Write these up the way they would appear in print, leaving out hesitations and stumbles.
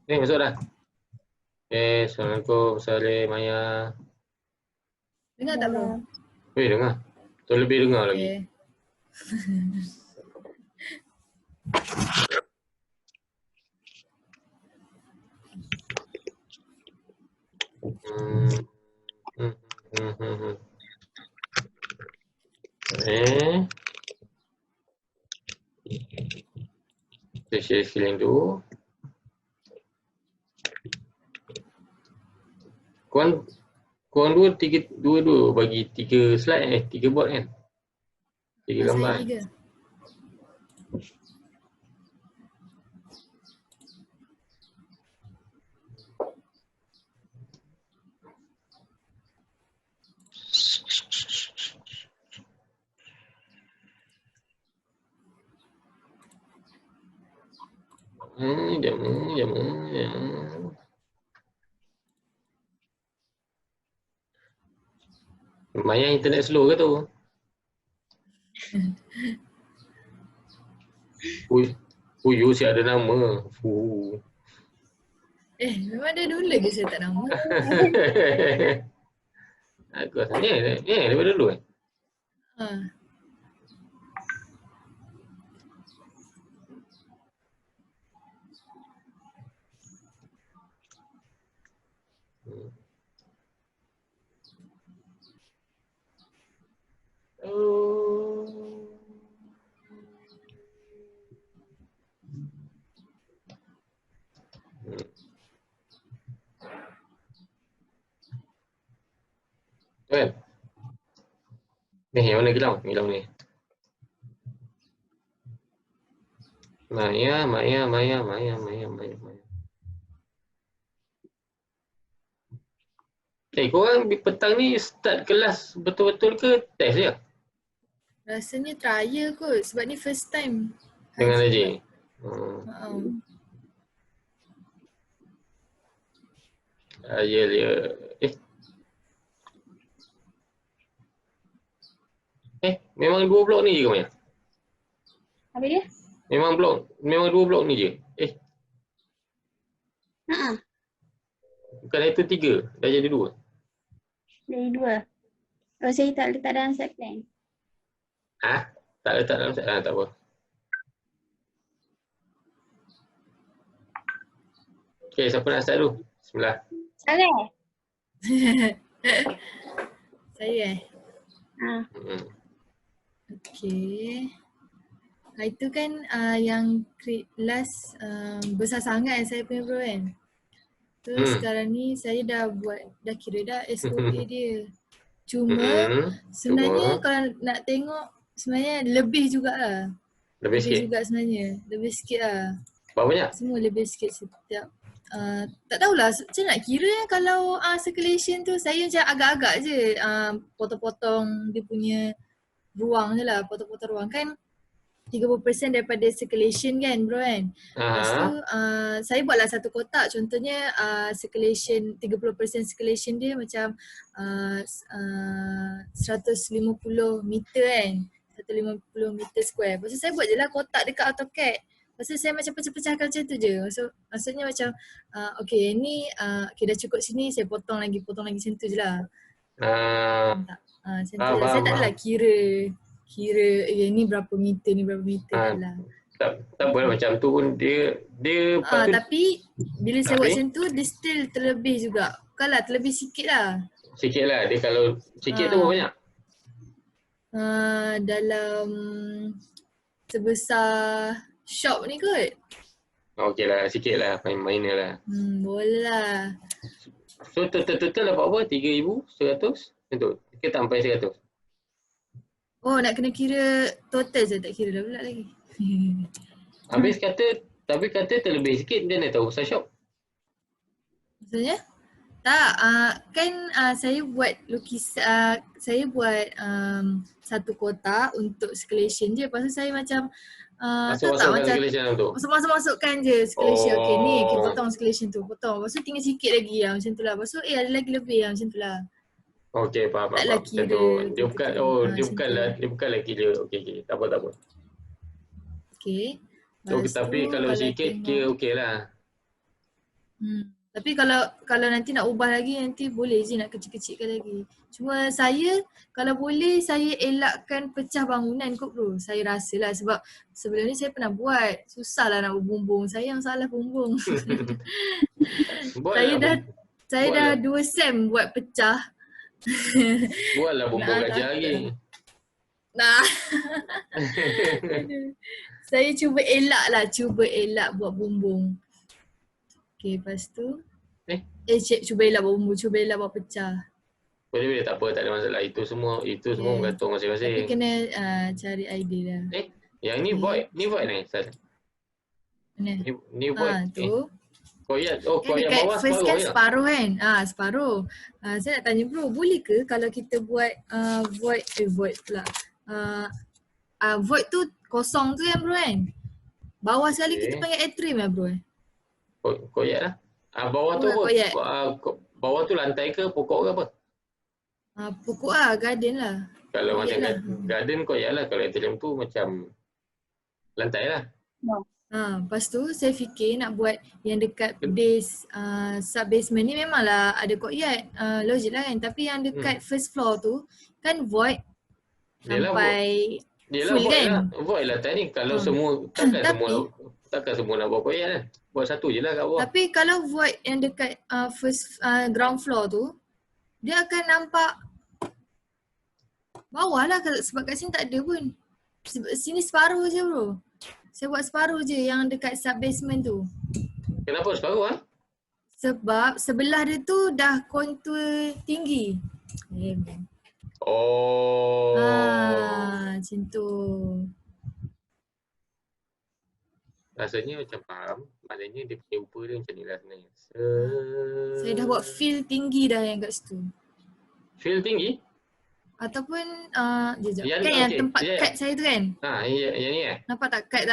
Masuk dah. Assalamualaikum, Saleh, Maya. Dengar tak bro? Dengar. Terlebih dengar lagi. Okay. Kita share screen tu. Korang dua bagi 3 slide 3 board kan? 3 gambar. Saya 3. Jom. Maya internet slow ke tu? Fuyu si ada nama. Memang ada dulu ke saya tak nama? Aku rasa ni daripada dulu kan? Kan? Ni yang mana gelang? Gelang ni. Maya. Korang petang ni start kelas betul-betul ke test je? Rasanya trial kot sebab ni first time. Dengan Haji? Trial je. Memang 2 blok ni je ke Maya? Apa dia? Memang 2 blok ni je? Bukan itu 3, dah jadi 2? Dari 2. Kalau saya tak letak dalam set plan. Tak letak dalam set, tak apa. Okay, siapa nak start dulu? Bismillah. Saya? Saya Okay. Itu kan yang last besar sangat saya punya bro kan. Terus sekarang ni saya dah kira dah SOA dia. Cuma sebenarnya kalau nak tengok sebenarnya lebih jugalah. Lebih sikit juga sebenarnya. Lebih sikit lah. Berapa banyak? Semua lebih sikit setiap. Tak tahulah macam nak kira kalau circulation tu saya macam agak-agak je potong-potong dia punya ruang je lah. Potong-potong ruang kan 30% daripada circulation kan bro kan. Lepas tu saya buatlah satu kotak contohnya circulation 30% circulation dia macam 150 meter kan. 150 meter square. Lepas tu saya buat je lah kotak dekat AutoCAD. Lepas tu saya macam pecah-pecahkan macam tu je. Maksudnya macam okay ni okay dah cukup sini saya potong lagi macam tu je lah. Macam tu lah. Saya tak adalah kira ni berapa meter lah. Tak boleh macam tu pun dia tapi bila saya buat macam tu dia still terlebih juga. Bukanlah terlebih sikit lah. Sikit lah. Dia kalau sikit tu berapa banyak? Dalam sebesar shop ni kot. Okey lah, sikit lah, main-main lah. Boleh lah. So total dapat apa? 3,100? Betul? Ke tak sampai 100? Oh nak kena kira total je, tak kira dah pula lagi. Habis kata terlebih sikit, dia nak tahu pasal shop. Maksudnya? Tak, kan saya buat lukisan, saya buat satu kotak untuk circulation je. Lepas tu saya macam masuk-masukkan circulation tu? Masuk-masukkan je circulation. Okay ni, potong circulation tu, potong. Lepas tu tinggal sikit lagi lah macam tu lah. Lepas tu ada lagi lebih lah macam tu lah. Okey, faham. Taklah kira. Dia bukanlah kira. Okey. Tak apa. Okey. So, tapi kalau sikit kira okey lah. Tapi kalau nanti nak ubah lagi, nanti boleh je nak kecil-kecilkan lagi. Cuma saya kalau boleh saya elakkan pecah bangunan kot bro. Saya rasa lah sebab sebelum ni saya pernah buat. Susah lah nak berbumbung. Saya yang salah bumbung. Saya dah 2 sem buat pecah. Buatlah bumbung gajah lagi. Nah. Saya cuba elak buat bumbung. Okay, lepas tu cuba elak buat bumbung, cuba elak buat pecah. Boleh, tak apa, tak ada masalah. Itu semua bergantung masing-masing. Tapi kena cari idea lah. Yang ni void ni Sal. Ni void. Tu. Koyat, Kan koyat dekat bawah first kan separuh separuh kan? Separuh. Saya nak tanya bro, boleh ke kalau kita buat void pula. Void tu kosong tu kan bro kan? Bawah sekali kita panggil atrium lah bro. Koyat lah. Bawah tu apa? Bawah tu lantai ke pokok ke apa? Pokok lah, garden lah. Kalau macam garden koyat lah. Kalau atrium tu macam lantai lah. Lepas tu saya fikir nak buat yang dekat base sub basement ni memanglah ada courtyard, logik lah kan. Tapi yang dekat first floor tu kan void sampai full void kan. Void lah tadi. Kalau semua takkan semua nak buat courtyard kan. Buat satu je lah kat bawah. Tapi kalau void yang dekat first ground floor tu, dia akan nampak bawah lah sebab kat sini tak ada pun. Sini separuh je bro. Saya buat separuh je yang dekat sub basement tu. Kenapa separuh Sebab sebelah dia tu dah kontur tinggi. Macam tu. Rasanya macam faham. Maknanya dia punya rupa dia macam ni lah sebenarnya. Saya dah buat fill tinggi dah yang kat situ. Fill tinggi? Ataupun yang tempat cut saya tu kan? Yang ni nampak tak cut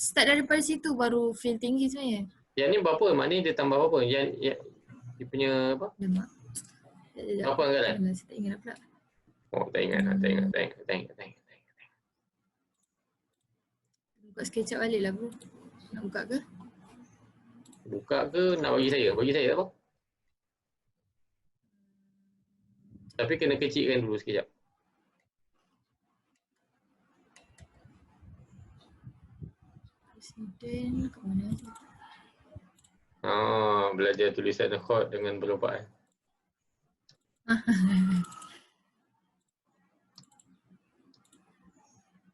start daripada situ baru fill tinggi sebenarnya. Yang ni berapa? Maknanya dia tambah berapa? Yang dia punya apa? Apa anggaran? Saya tak ingat pula. Tak ingat. Buka SketchUp balik lah bro. Nak buka ke? Buka ke nak bagi saya? Bagi saya tak apa. Tapi kena kecilkan dulu sekejap. Presiden kat mana tu? Belajar tulisan hot dengan berlompat.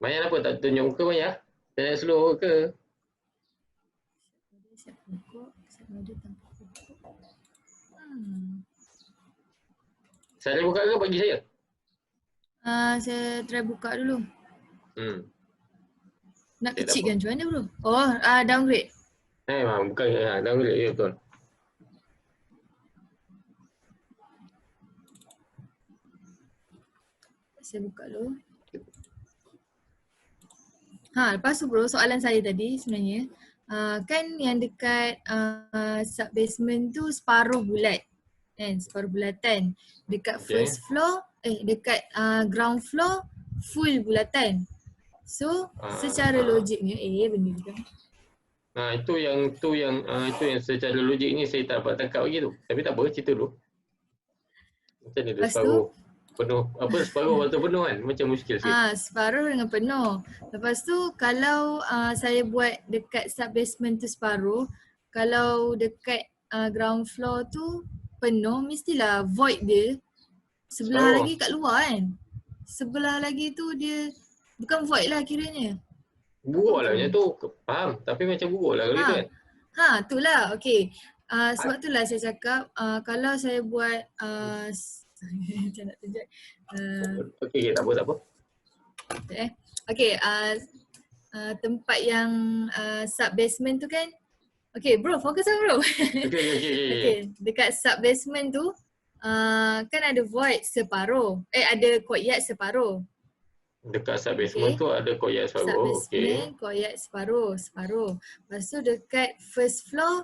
Banyak apa? Tak tunjuk muka banyak? Tak nak slow ke? Siap pokok, siap ada tanpa pokok. Saya buka ke bagi saya? Saya try buka dulu. Nak Okay, kecilkan macam mana bro? Downgrade. Bukan downgrade, ya betul. Saya buka dulu. Lepas tu bro, soalan saya tadi sebenarnya kan yang dekat sub basement tu separuh bulat kan, separuh bulatan. Dekat first floor, dekat ground floor full bulatan. So secara logiknya benda tu kan. Itu yang secara logik ni saya tak dapat tangkap lagi tu. Tapi tak apa, cerita dulu. Macam ni dia separuh penuh, separuh atau penuh kan? Macam muskil sikit. Separuh dengan penuh. Lepas tu kalau saya buat dekat sub basement tu separuh, kalau dekat ground floor tu penuh, mestilah void dia sebelah lagi kat luar kan. Sebelah lagi tu dia bukan void lah kiranya. Buruk lah macam tu. Faham? Tapi macam buruk lah kalau itu kan. Itulah. Okay. Sebab itulah saya cakap kalau saya buat macam nak tunjuk. Okay, tak apa. Okay, tempat yang sub basement tu kan. Okay bro, fokus lah bro. Okay, dekat sub basement tu kan ada void separuh. Ada courtyard separuh. Dekat sub basement tu ada courtyard separuh. Sub basement, courtyard separuh. Lepas tu dekat first floor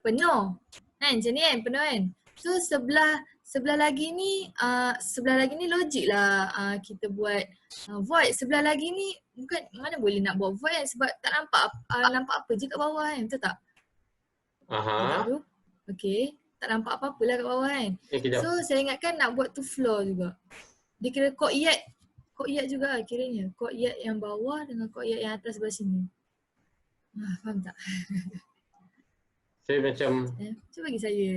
penuh. Kan macam ni kan, penuh kan. So sebelah lagi ni logik lah kita buat void. Sebelah lagi ni bukan, mana boleh nak buat void kan sebab tak nampak apa je kat bawah kan, betul tak? Nampak Aha. bro? Okay. Tak nampak apa-apa lah kat bawah kan. Kejap. So saya ingatkan nak buat tu floor juga. Dia kira courtyard juga lah kiranya. Courtyard yang bawah dengan courtyard yang atas sebelah sini. Faham tak? Saya macam, Cuba bagi saya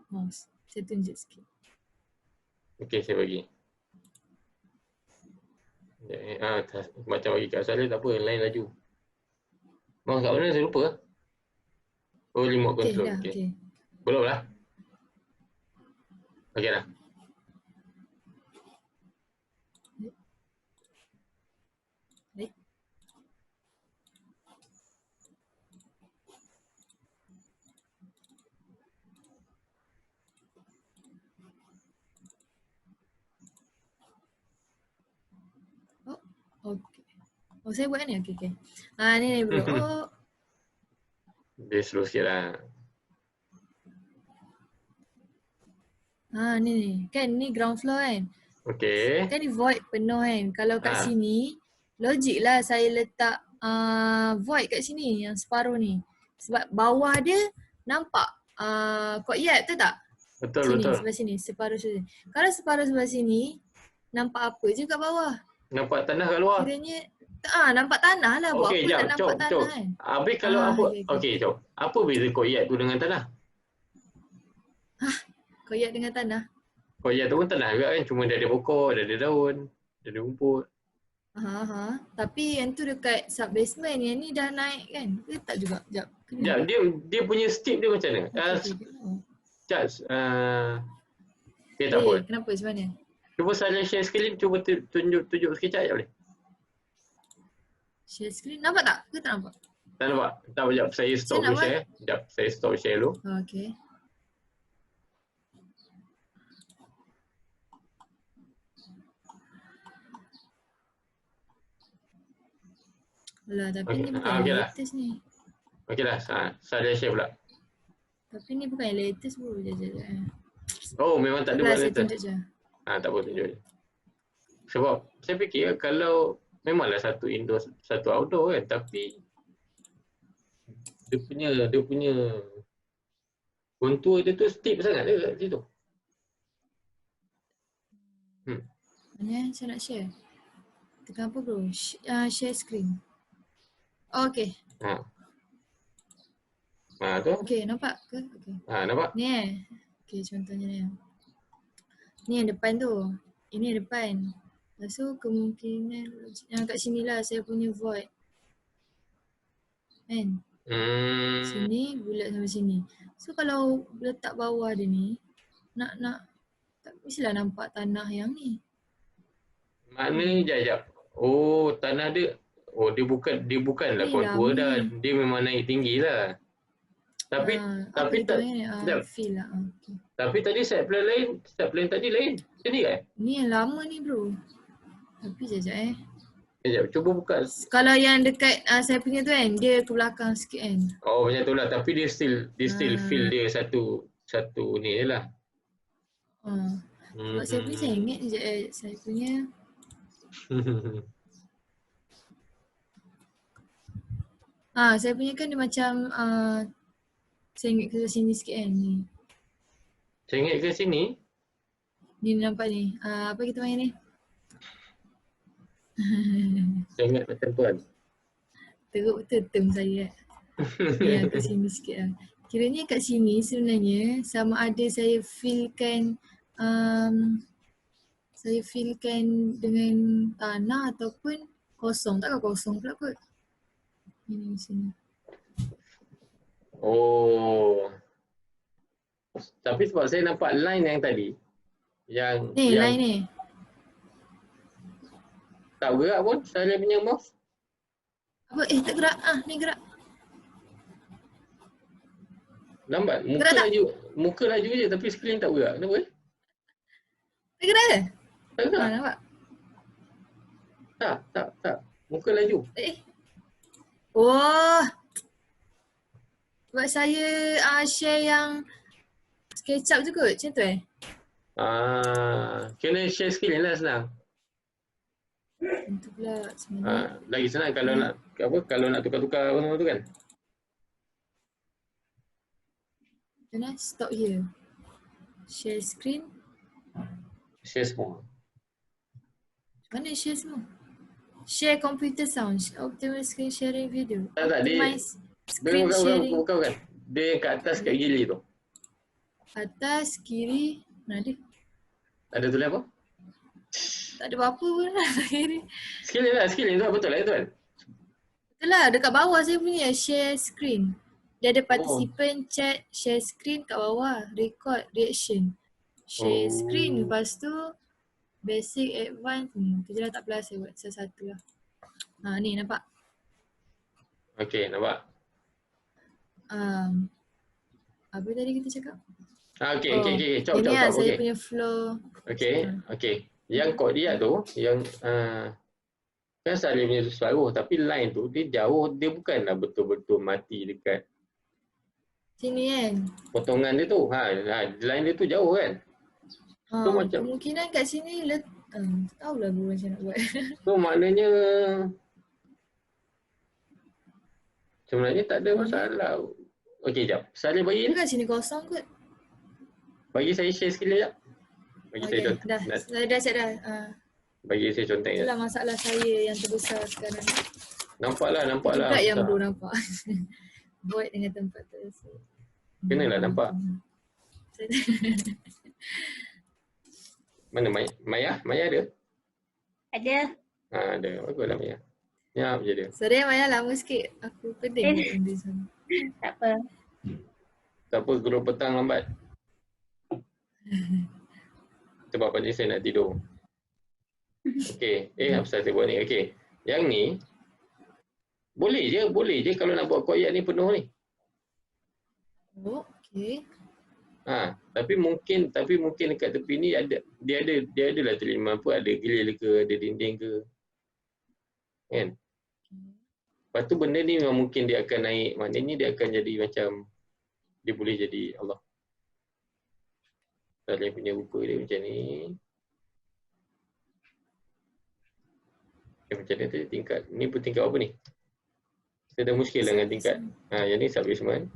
mouse. Saya tunjuk sikit. okey saya bagi. Macam bagi kat saya tak apa, lain laju. Bang kat mana saya lupa. Oh, remote Okay control. dah, Okey. okay. Belum lah. Okey dah. Baik. Okay. Oh saya buat ni? Okay. Ni bro. Oh. Dia slow sikit lah. Ni. Kan ni ground floor kan? Okey. Kan ni void penuh kan. Kalau kat Ah. sini, logik lah saya letak void kat sini yang separuh ni. Sebab bawah dia nampak courtyard, betul tak? Betul, Sini, betul. sebelah sini, separuh sini. Kalau separuh sebelah sini, nampak apa je kat bawah? Nampak tanah kat luar. Kiranya, nampak tanah lah. Buat Okey, apa jap, tak nampak tanah cop. kan? Habis kalau apa? okey. Okey, cop. Apa beza courtyard tu dengan tanah? Courtyard dengan tanah. Courtyard tu pun tanah juga kan, cuma dia ada pokok, dia ada daun, dia ada rumput. Tapi yang tu dekat sub basement, yang ni dah naik kan? Ke tak juga? Sekejap. Sekejap, dia punya steep dia macam mana? Sekejap, okay, tak apa. Kenapa? Macam mana? Cuba saya share screen, cuba tunjuk sekejap je boleh? Share screen. Nampak tak? Ke tak nampak? Tak nampak? Tak, sekejap, saya stop Saya nak share. Sekejap, saya stop share dulu. Okay. Alah, tapi Okey, ni bukan okey yang lah. latest ni. Okey dah, saya share pula. Tapi ni bukan yang latest bro. Sekejap. Oh, memang tak ada buat Saya later. tunjuk je. Tak apa, tunjuk je. Sebab saya fikir kalau memanglah satu indoor, satu outdoor kan, tapi dia punya kontur dia tu steep sangat dia kat situ. Mana saya nak share? Tekan apa bro? Share screen. Okay. Tu. Okay, nampak ke? Okay. Nampak? Ni Okay, contohnya ni. Ni yang depan tu. Ini yang depan. Lepas tu kemungkinan yang kat sini lah saya punya void. Kan? Sini bulat sampai sini. So kalau letak bawah dia ni, nak tak mestilah nampak tanah yang ni. Maknanya jap. Oh, tanah dia, dia bukanlah Ni kontur lama dah. ni. Dia memang naik tinggi lah. Tapi Apa kita panggil ni? jap. Feel lah. Okay. Tapi tadi set plan tadi lain. Sini kan? Ni yang lama ni bro. Tapi sekejap Sekejap, cuba buka. Kalau yang dekat saya punya tu kan, dia ke belakang sikit kan. Oh, macam tu lah. Tapi dia still feel dia satu ni je lah. Sebab saya punya saya ingat sekejap saya punya. Saya punya kan dia macam saya ingat ke sini sikit kan ni. Saya ingat ke sini? Ni nampak ni. Apa kita panggil ni? Saya ingat macam tuan. Teruk betul term saya. Yang kat sini sikit lah. Kiranya kat sini sebenarnya sama ada saya feelkan dengan tanah ataupun kosong. Takkan kosong pula kot. Ini sini. Oh. Tapi sebab saya nampak line yang tadi. Ni yang line ni. tak gerak pun saya punya mouse. Apa? Tak gerak. Ni gerak. Lambat. Muka laju je tapi skrin tak gerak. Kenapa? Tak gerak ke? Tak gerak. Nampak? Tak. Muka laju. Oh. Sebab saya share yang SketchUp je kot. Macam tu Kena share screen lah senang. Itu pula sebenarnya. Lagi senang kalau nak tukar-tukar benda tu kan. Stop here. Share screen. Share semua. Mana share semua? Share computer sound. Optimize screen sharing video. Tak, dia Screen sharing. bukan. Dia kat atas kat kiri tu. Atas, kiri. Mana ada? Ada tulis apa? Tak ada apa-apa pun lah kiri. Skilling tu betul lah itu kan? Betul lah, dekat bawah saya punya share screen. Dia ada participant, chat, share screen kat bawah, record, reaction. Share screen, lepas tu basic, advance, tu je lah, tak plus saya buat satu-satu lah. Ha ni nampak? Okay, nampak? Apa tadi kita cakap? Okay. Cop. Ini lah saya punya flow. Okay. Yang Kodia tu, yang kan salin punya separuh, tapi line tu dia jauh, dia bukanlah betul-betul mati dekat sini kan? potongan dia tu. Line dia tu jauh kan? So macam kemungkinan kat sini tahulah guru macam nak buat. So maknanya sebenarnya tak ada masalah. Okey, jap. Salin bagi Kat sini kosong kot. bagi saya share sekali jap. Bagi saya contoh. Dah siap dah. Bagi saya contoh je. Itulah masalah saya yang terbesar sekarang. Nampaklah. Juga yang bro nampak. Buat dengan tempat tu. Kenalah nampak. Mana Maya? Maya ada? Ada. Ada. Baguslah Maya. Nyap je dia. Sorry Maya, lama sikit. Aku pening benda sana. Tak apa. Tak apa, guru petang lambat. Sebab pagi saya nak tidur. Okey. Apa saya buat ni? Okey. Yang ni boleh je kalau nak buat koyak ni penuh ni. Okey. Tapi mungkin dekat tepi ni dia adalah terima apa, ada grill ke, ada dinding ke. Kan? Lepas tu benda ni memang mungkin dia akan naik, maknanya dia akan jadi macam dia boleh jadi Allah. Dia punya rupa dia macam ni. Macam ni tu tingkat. Ni pun tingkat apa ni? Kita dah muskil dengan tingkat. Yang ni sub-basement.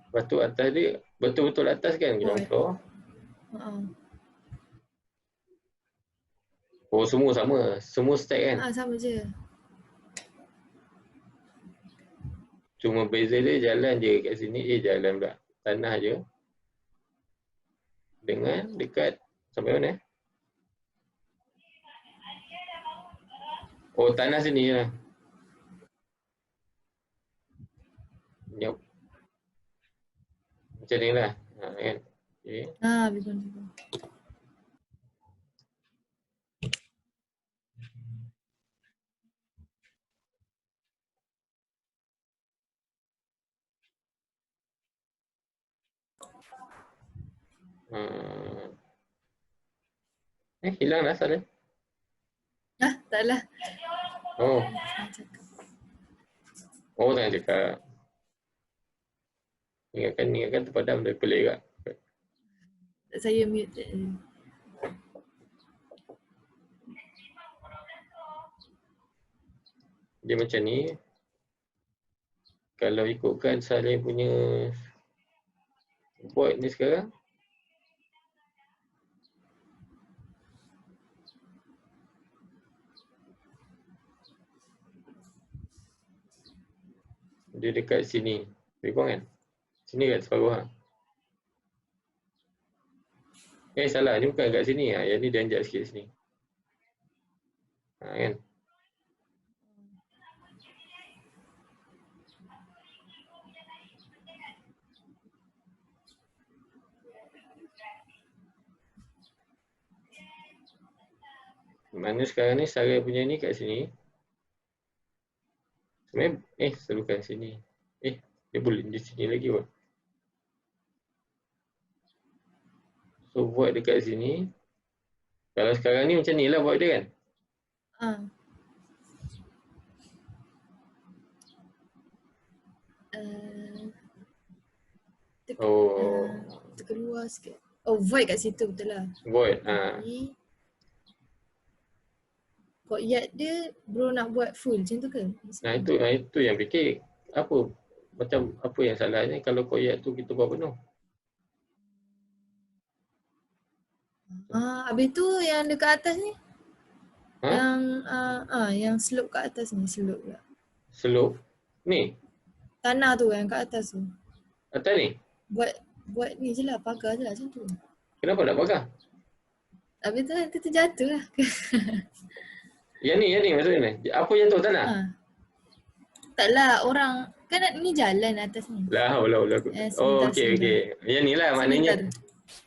Lepas tu atas dia betul-betul atas kan ground floor. Semua sama. Semua stack kan? Sama je. Cuma beza dia jalan je kat sini. Jalan pula. Tanah je. Dengan dekat sampai mana? Tanah sini lah. Yup. Macam ni lah. Kan? Okay. Betul. Hilang lah Saleh. Taklah. Tengah cakap. Ingatkan terpadam dari pelik kat. Saya mute. Dia macam ni. Kalau ikutkan Saleh punya board ni sekarang. Dia dekat sini. Lebih kurang kan? Sini kat separuh. Salah. Ni bukan kat sini. Yang ni dia anjak sikit sini. Kan? Mana sekarang ni Sarah punya ni kat sini. Sebenarnya seluruhkan sini. Dia boleh di sini lagi pun. So void dekat sini. Kalau sekarang ni macam ni lah void dia kan. Terkeluar sikit. Void kat situ betul lah. Void. Courtyard dia bro nak buat full macam tu ke? Itu yang fikir. apa macam apa yang salahnya kalau koyak tu kita buat penuh? Habis tu yang dekat atas ni, Ha? yang slope kat atas ni, slope pula. Slope ni Tanah tu yang kat atas tu. atas ni. Buat ni je lah, pagar je lah macam tu. Kenapa nak pagar? Habis tu nanti terjatuh lah. Yang ni maksudnya ni. Apa jatuh tanah? Taklah orang, kan ni jalan atas ni. Lah, Allah. Oh, okey. Yang ni lah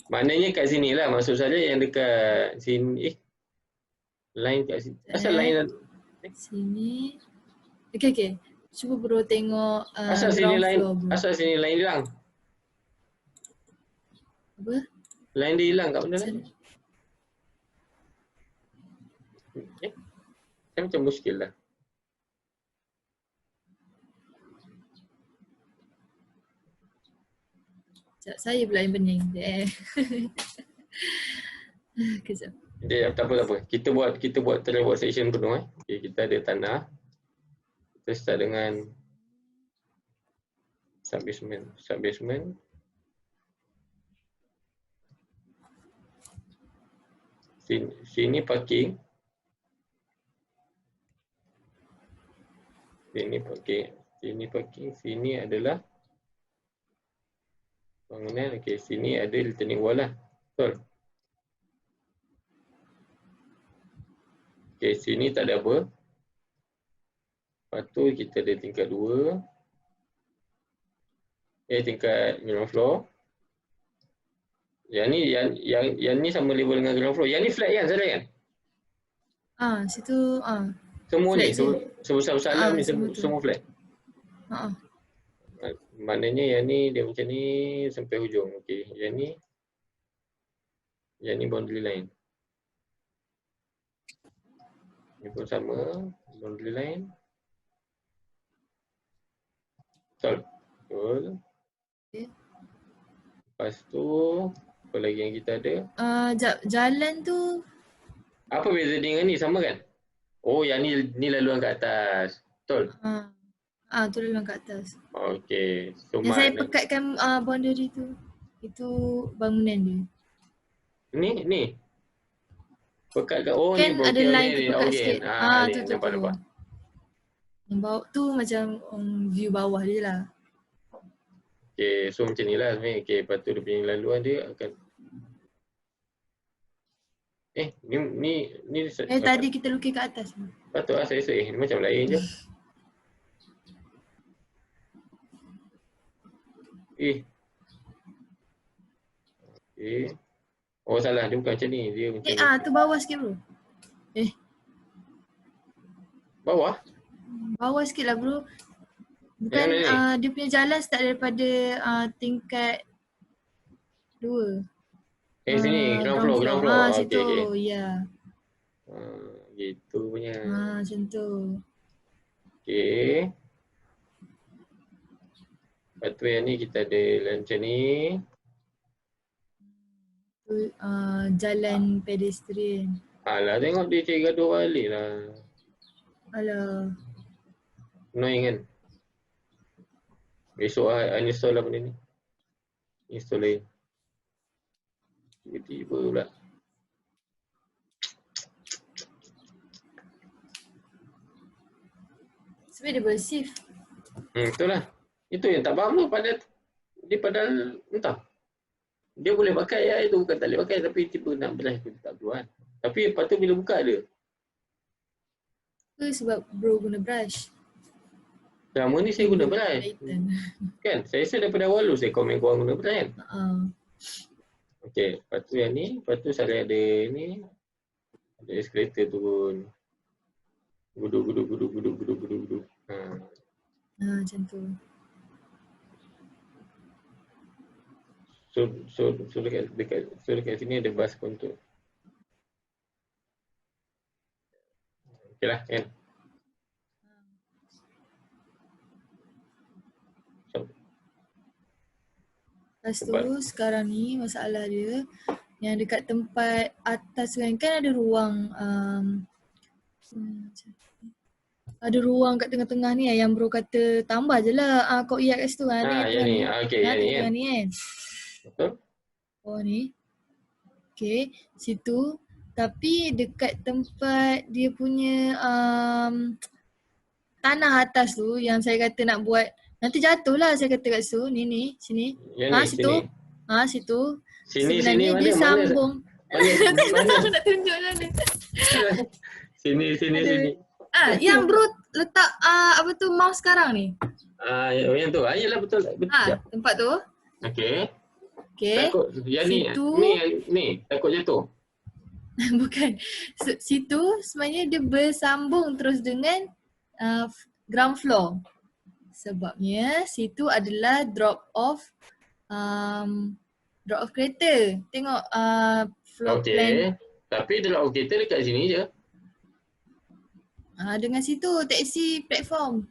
maknanya kat sini lah maksud saya yang dekat sini. Line kat sini. Asal line sini. Okey. Cuba bro tengok asal sini ground line floor bro. asal sini line hilang. Apa? Line dia hilang kat mana lain? Macam muskil lah. Saya pula yang pening. Kejap. Tak apa. Kita buat section penuh. Okay, kita ada tanah. Kita start dengan sub-basement. Sini parking. Sini adalah bangunan. Okey, sini ada retaining wall lah. Betul. Okey, sini tak ada apa. Lepas tu kita ada tingkat 2. Tingkat ground floor. Yang ni sama level dengan ground floor. Yang ni flat kan, Sarah kan? Situ semua flat ni, sebesar-besar alam ni semua flat. Maknanya yang ni dia macam ni sampai hujung. Okey, yang ni boundary line. Ni pun sama, boundary line. Betul. Okay. Lepas tu, apa lagi yang kita ada? Jalan tu. Apa beza dengan ni? Sama kan? Oh, yang ni laluan kat atas. Betul? Tu laluan kat atas. Okey. So, yang saya pekatkan boundary tu. Itu bangunan dia. Ni? Pekatkan, kan ni ada line ni. pekat sikit. Ni, nampak. Yang bawah tu macam view bawah dia lah. Okay, so macam ni lah sebenarnya. Okay, lepas tu dia punya laluan dia akan ni tadi kita lukis kat atas. Patut lah saya rasa ni macam lain je. Okay. Oh salah, dia bukan macam ni. Dia macam ni. Tu bawah sikit bro. Bawah? Bawah sikit lah bro. Bukan dia punya jalan start daripada tingkat 2. Sini, ground floor. Situ, okay. Ya. Gitu punya. Macam tu. Okay. Lepas tu yang ni kita ada macam ni. Jalan pedestrian. Alah, tengok dia cari gaduh balik lah. Alah. Annoying kan? Besok uninstall lah benda ni. Install lain. Tiba-tiba pula. Sebenarnya dia boleh save. Betul lah. Itu yang tak faham tu. Padahal entah. Dia boleh pakai AI tu, bukan tak boleh pakai. Tapi tiba nak belah tu tak perlu kan. Tapi lepas tu bila buka ada. Sebab bro guna brush. Selama ni saya guna brush. Kan? Saya rasa daripada awal tu saya komen korang guna brush kan? Okay, lepas tu yang ni, lepas tu saya ada ni, ada escalator turun. Guduk. Macam tu. So dekat sini ada bus contour. Okay lah kan? Lepas tu sekarang ni masalah dia yang dekat tempat atas kan ada ruang ada ruang kat tengah-tengah ni yang bro kata tambah je lah kod IAC kat situ yang ni. Okey, yang ni kan. tengah ni kan. Betul? Oh ni. Okay, situ. Tapi dekat tempat dia punya tanah atas tu yang saya kata nak buat, nanti jatuh lah saya kata kat situ. Ni, sini. Yang ni, Situ. sini. Situ. Sini Sebenarnya mana, dia mana, sambung. mana? Nak tunjuk mana. Sini. Yang bro letak apa tu mouse sekarang ni. Yang tu. Yalah betul. Sekejap. Tempat tu. Okey. Okay. Takut yang situ, ni takut jatuh. Bukan. Situ sebenarnya dia bersambung terus dengan ground floor. Sebabnya situ adalah drop off kereta. Tengok floor plan. Tapi drop off kereta dekat sini je. Dengan situ taxi platform.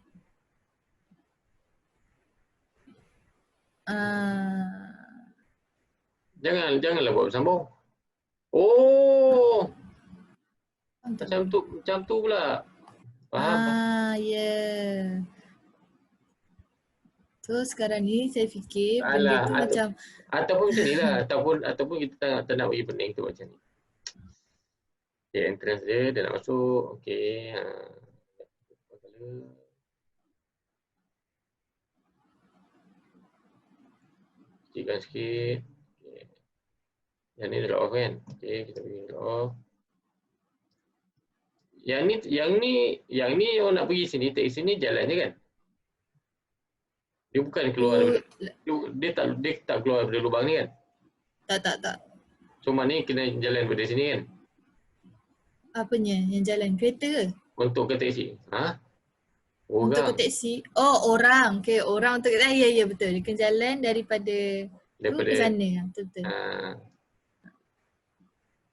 Janganlah buat bersambung. Oh. Macam tu pula. Faham? Ya. So sekarang ni saya fikir benda tu macam ataupun macam ni lah. Ataupun kita tak nak bagi pening tu macam ni. Okay, entrance dia nak masuk. Okay. Kecilkan sikit. Okay. Yang ni drop off kan? Okay, kita bagi drop off. Yang ni orang nak pergi sini, taxi sini jalan je kan? Dia bukan keluar dia tak keluar daripada lubang ni kan? Tak. So mana kena jalan daripada sini kan? Apanya? Yang jalan kereta ke? Untuk ke taxi? Orang. Untuk ke taxi. Oh, orang. Okay, orang untuk ya betul. Dia kena jalan daripada ke sana. Betul.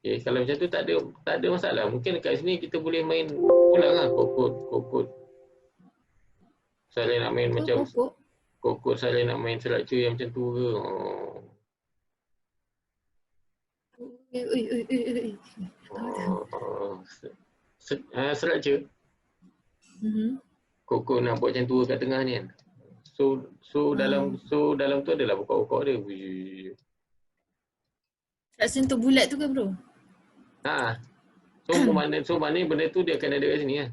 Okay, kalau macam tu tak ada masalah. Mungkin dekat sini kita boleh main ulang lah kokot. Saya nak main macam kokot, saya nak main structure yang macam tu ke. Structure. Kokot nak buat macam tu kat tengah ni kan. So dalam tu adalah pokok-pokok dia. Structure untuk bulat tu ke bro? So mana benda tu dia akan ada kat sini lah.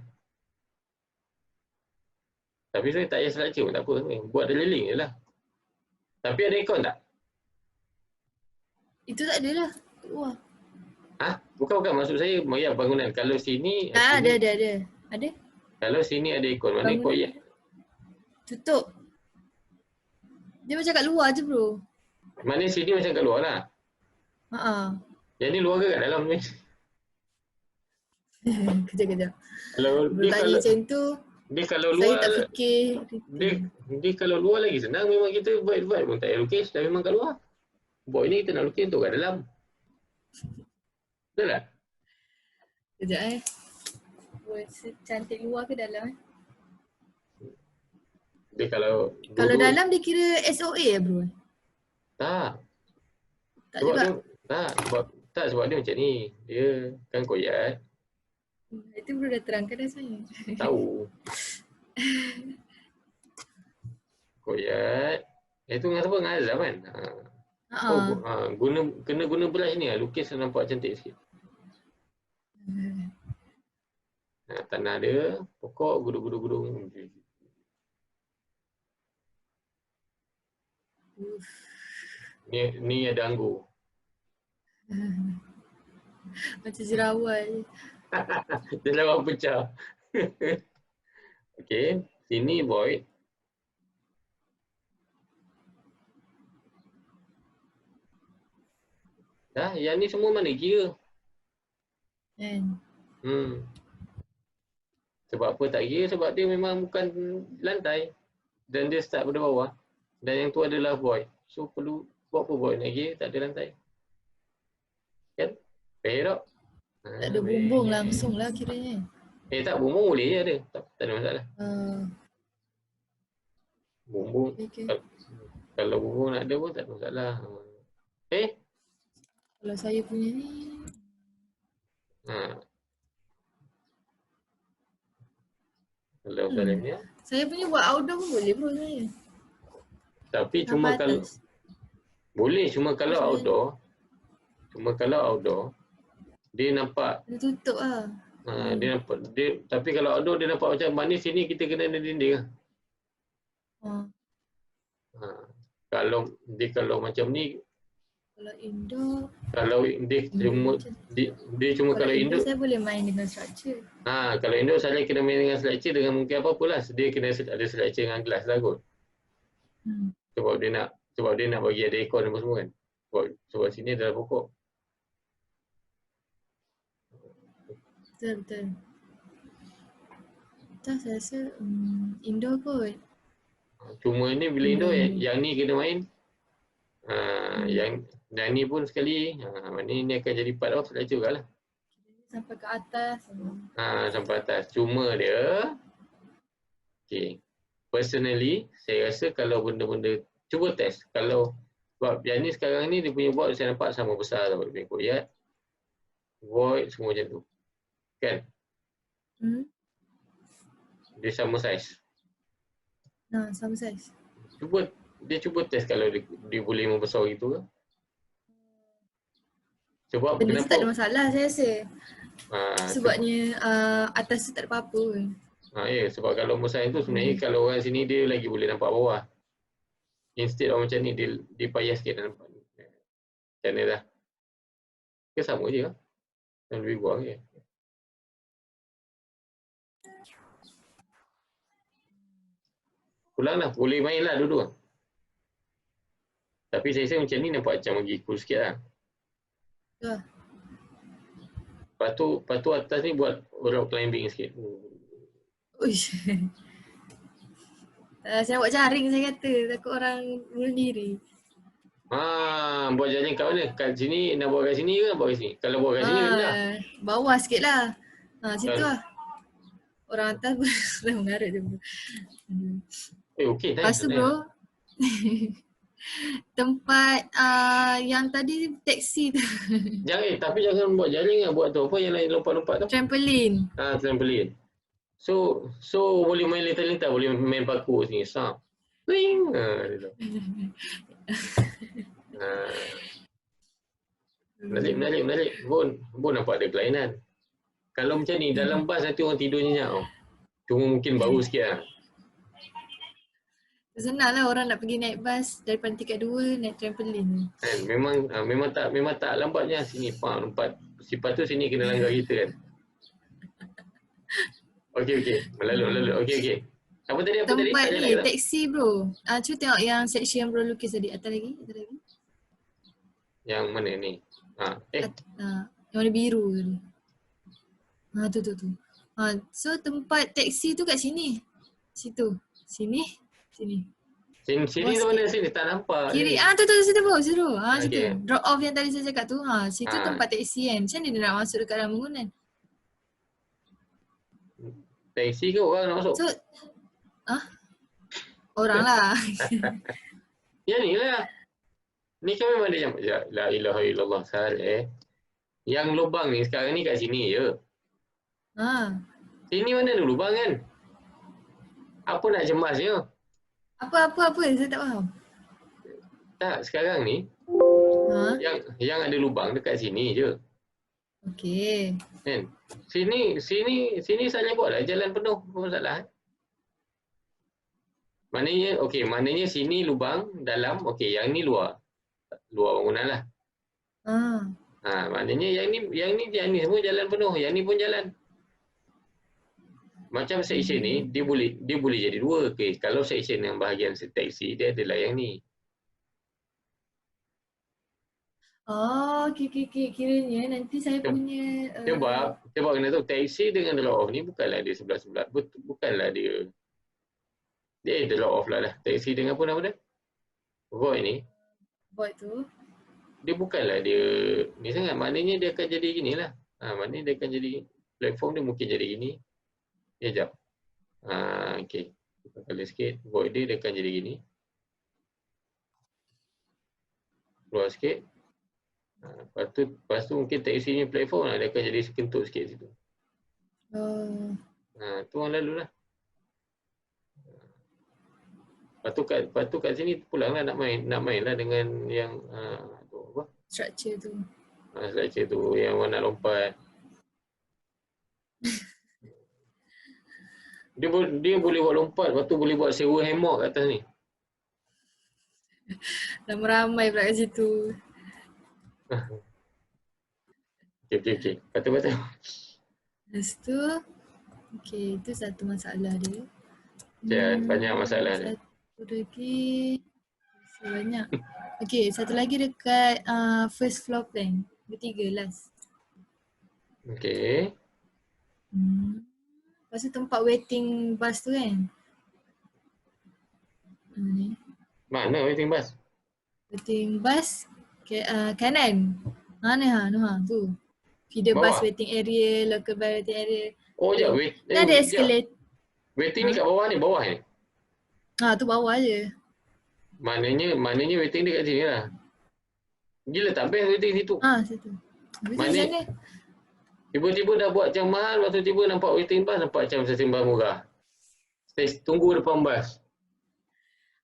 Tapi saya tak payah structure pun tak apa. Buat railing je lah. Tapi ada aircon tak? Itu tak ada lah. Wah. Bukan. Maksud saya bangunan. Kalau sini... Ada. Ada? Kalau sini ada aircon, mana koyak? Tutup. Dia macam kat luar je bro. Mana sini macam kat luar lah. Yang ni luar ke kat dalam ni? Kejap. Kalau tanya macam tu, dia kalau luar, saya tak fikir. Dia kalau luar lagi senang. Memang kita buat pun tak payah lukis. Dah memang kat luar. Buat ni kita nak lukis untuk kat dalam. Betul tak? Kejap Buat cantik luar ke dalam Dia kalau dalam dia kira SOA bro? Tak juga? Sebab dia macam ni. Dia kan koyak. Itu bro dah terangkan dah saya. Tahu. Koyak. Itu dengan siapa? Dengan Azam kan? Kena guna brush ni lah. Lukis nampak cantik sikit. Tanah dia, pokok, gudung. Ni ada anggur. Macam jerawat. Jerawat pecah. Okey, sini void. Dah, yang ni semua mana kira? Sebab apa tak kira? Sebab dia memang bukan lantai. Dan dia start pada bawah. Dan yang tu adalah void. So perlu buat apa void nak kira? Tak ada lantai. Kan? Fair tak? Tak ada bumbung langsung lah kiranya. Tak, bumbung boleh je ada. Tak ada masalah. Bumbung. Kalau bumbung nak ada pun tak ada masalah. Kalau saya punya ni. Kalau soalan ni. Saya punya buat outdoor pun boleh bro saya. Tapi Sampai cuma kalau atas. boleh, cuma kalau Macam outdoor. Cuma kalau outdoor dia nampak Dia tutup lah. dia nampak tapi kalau outdoor dia nampak macam manis, sini kita kena ada dinding lah. Kalau macam ni, Kalau indoor, kalau dia cuma dia cuma kalau indoor saya boleh main dengan structure. kalau indoor saya kena main dengan structure dengan mungkin apa-apalah. Dia kena ada structure dengan gelas lah kot. Sebab dia nak bagi ada aircon apa semua kan. Sebab sini adalah pokok. Betul. Tak, saya rasa indoor kot. Cuma ni bila indoor yang ni kena main. Yang ni pun sekali ni akan jadi part of structure lah. Sampai ke atas. Sampai atas. Cuma dia personally saya rasa kalau benda-benda cuba test. Kalau sebab yang ni sekarang ni dia punya board saya nampak sama besar tau. Dia punya koyak, void semua macam tu. Kan? Dia sama saiz. Sama saiz. Cuba test kalau dia boleh membesar gitu ke. Sebab benda tu kenapa? tak ada masalah saya rasa. Sebabnya atas tu tak ada apa-apa pun. Sebab kalau besar itu sebenarnya kalau orang sini dia lagi boleh nampak bawah. Instead of macam ni dia payah sikit dah nampak. Macam ni dah. Ke sama je lah. Yang lebih kurang je. Pulang lah. Boleh main lah dulu. Tapi saya rasa macam ni nampak macam lagi cool sikit lah. Lepas tu atas ni buat rock climbing sikit. Uish. Saya buat jaring saya kata. Takut orang bunuh diri. Buat jaring kat mana? Kat sini, nak buat kat sini ke buat kat sini? Kalau buat kat sini rendah. Bawah sikit lah. Situ lah. Orang atas pun dah mengarut je. Okey. Lepas tu bro. Tempat yang tadi teksi tu. Tapi jangan buat jaring lah. Buat tu apa yang lain lompat-lompat tu? Trampolin. Trampolin. So boleh main lintas-lintas, boleh main parkour sini. Swing. Menarik. Pun nampak ada kelainan. Kalau macam ni, dalam bas nanti orang tidur nyenyak tau. Cuma mungkin bau sikit lah. Senang lah orang nak pergi naik bas daripada tingkat 2 naik trampolin. Memang tak lambatnya. Sini lompat. Sifat tu sini kena langgar kita kan. Okey. Melalut. Okey. Apa tadi? Tempat ni, teksi bro. Cuba tengok yang section bro lukis tadi. Atas lagi. Yang mana ni? Yang warna biru tadi. Tu. So tempat teksi tu kat sini. Situ. Sini. Sini tu mana? Sini tak nampak. Kiri. Tu situ bro. Situ. Okay. Drop off yang tadi saya cakap tu. Situ tempat teksi kan. Macam mana dia nak masuk dekat dalam bangunan? Teksi ke orang nak masuk? So, orang lah. Yang ni lah. Ni kan memang dia macam, la ilaha illallah salih. Yang lubang ni sekarang ni kat sini je. Sini mana ada lubang kan? Apa nak cemasnya? Apa? Saya tak faham. Tak, sekarang ni yang ada lubang dekat sini je. Okey. Kan? Sini saya buatlah jalan penuh, apa masalah? Maknanya sini lubang dalam, yang ni luar bangunan lah. Maknanya yang ni semua jalan penuh, yang ni pun jalan. Macam section ni dia boleh jadi 2. Kalau section yang bahagian taksi dia adalah yang ni. Kiranya nanti saya punya sebab kena tahu taksi dengan drop off ni bukanlah dia sebelah-sebelah. Bukanlah dia drop off lah. Taksi dengan apa nama dia? Void ni. Void tu. Dia bukanlah dia ni sangat. Maknanya dia akan jadi gini lah. Maknanya dia akan jadi platform dia mungkin jadi gini. Sekejap. Okey. Kita kali sikit. Void dia akan jadi gini. Keluar sikit. Lepas tu mungkin taksi ni platform lah. Dia akan jadi sekentut sikit situ. Tu orang lalu lah. Lepas tu kat sini pulanglah nak main lah dengan yang apa? Structure tu. Structure tu yang orang nak lompat. Dia boleh buat lompat, lepas tu boleh buat sewa hammock kat atas ni. Ramai-ramai pula kat situ. Okay. Kata-kata. Lepas tu, okay, itu satu masalah dia. Banyak masalah dia. Satu lagi, banyak. Okay, satu lagi dekat first floor plan. Bertiga last. Okay. Lepas tu tempat waiting bus tu kan. Ni. Mana waiting bus? Waiting bus kanan. Tu. Feeder Bawah. bus waiting area, local bus waiting area. Oh, sekejap. Ni ada escalator. Waiting ni kat bawah ni, bawah ni? Tu bawah je. Maknanya waiting dia kat sini lah. Gila tak best waiting situ. Situ. Mana? Tiba-tiba dah buat macam mahal, waktu tiba nampak waiting bus, nampak macam sembah murah. Saya tunggu depan bus.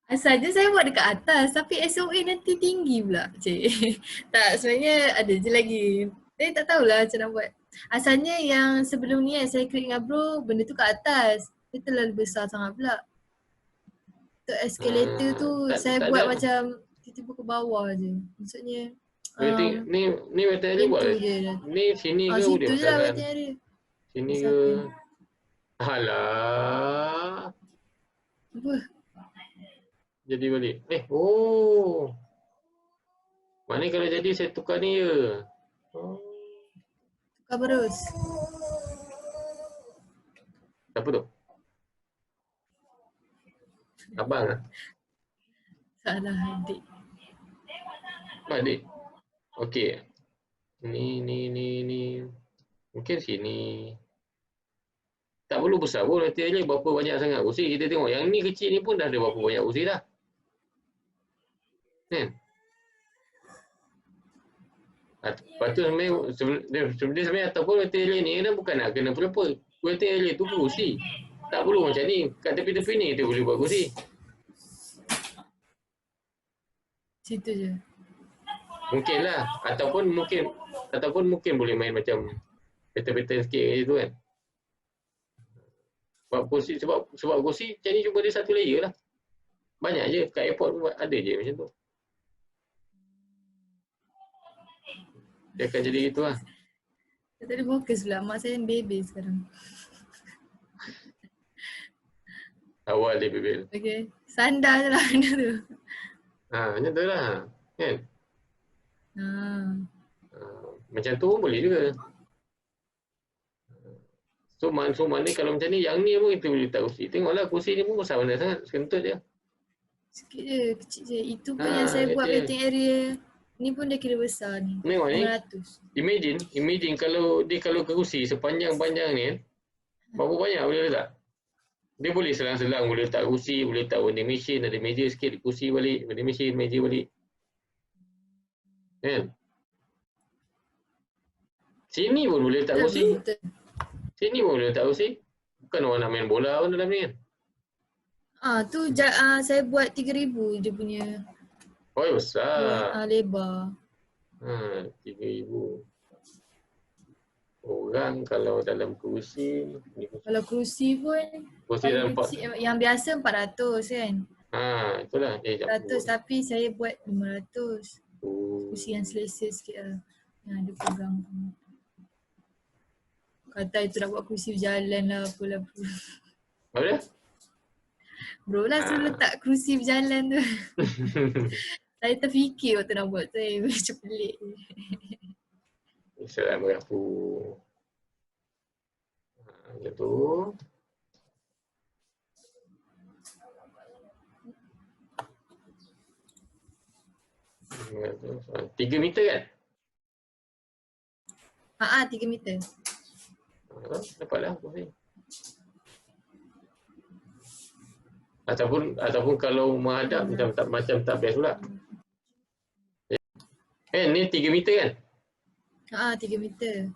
Asalnya saya buat dekat atas tapi SOA nanti tinggi pula. Cik. Tak, sebenarnya ada je lagi. Saya tak tahulah macam nak buat. Asalnya yang sebelum ni saya create dengan bro, benda tu kat atas. Dia terlalu besar sangat pula. Untuk escalator tu saya buat ada. Macam tiba-tiba ke bawah je. Maksudnya waiting, ni waiting area buat ke? Ni sini ke dia situ je lah waiting area. Sini ke? Alah. Apa? Jadi balik. Mana kalau jadi saya tukar ni je. Tukar terus. Siapa tu? Abang lah. Salah adik. Adik? Okey. Ni. Mungkin sini. Tak perlu besar pun nanti aja berapa banyak sangat kursi. Kita tengok yang ni kecil ni pun dah ada berapa banyak kursi dah. Kan? Lepas tu sebenarnya ataupun waiting area ni kan bukan nak kena apa-apa. Waiting area tu kursi. Tak perlu macam ni. Kat tepi-tepi ni kita boleh buat kursi. Situ je. Mungkin lah. Ataupun mungkin boleh main macam pattern-pattern sikit kat situ kan. Sebab kursi macam ni cuma dia satu layer lah. Banyak je. Kat airport pun ada je macam tu. Dia akan jadi gitu lah. Saya tak ada fokus pula. Mak saya baby sekarang. Awal dia bebel. Okay. Sandar je lah benda tu. Macam tu lah. Kan? Macam tu pun boleh juga. So mana kalau macam ni, yang ni pun kita boleh letak kursi. Tengoklah kursi ni pun besar mana sangat. Sekentut je. Sikit je, kecil je. Itu pun yang saya buat waiting area. Ni pun dah kira besar ni. Tengok ni. 500. Imagine kalau ke kursi sepanjang-panjang ni, berapa banyak boleh letak? Dia boleh selang-selang, boleh letak kursi, boleh letak vending machine, ada meja sikit, kursi balik, vending machine, meja balik. Kan? Sini pun boleh letak kursi. Sini pun boleh letak kursi. Bukan orang nak main bola pun dalam ni kan? Tu saya buat 3,000 dia punya. Oh, besar. Lebar. 3,000. Orang kalau dalam kerusi. Kalau kerusi pun Kerusi dalam yang biasa 400 kan. Itulah. 400 tapi saya buat 500. Kerusi yang selesa sikit lah. Yang ada pegang. Kata itu nak buat kerusi berjalan lah apalah. Apa dia? Bro lah suruh letak kerusi berjalan tu. Saya terfikir waktu nak buat saya macam pelik. Salam berapu. Macam tu. Tiga meter kan? 3 meter. Dapatlah kursi. Ataupun kalau menghadap macam tak best pula. Ni 3 meter kan? 3 meter.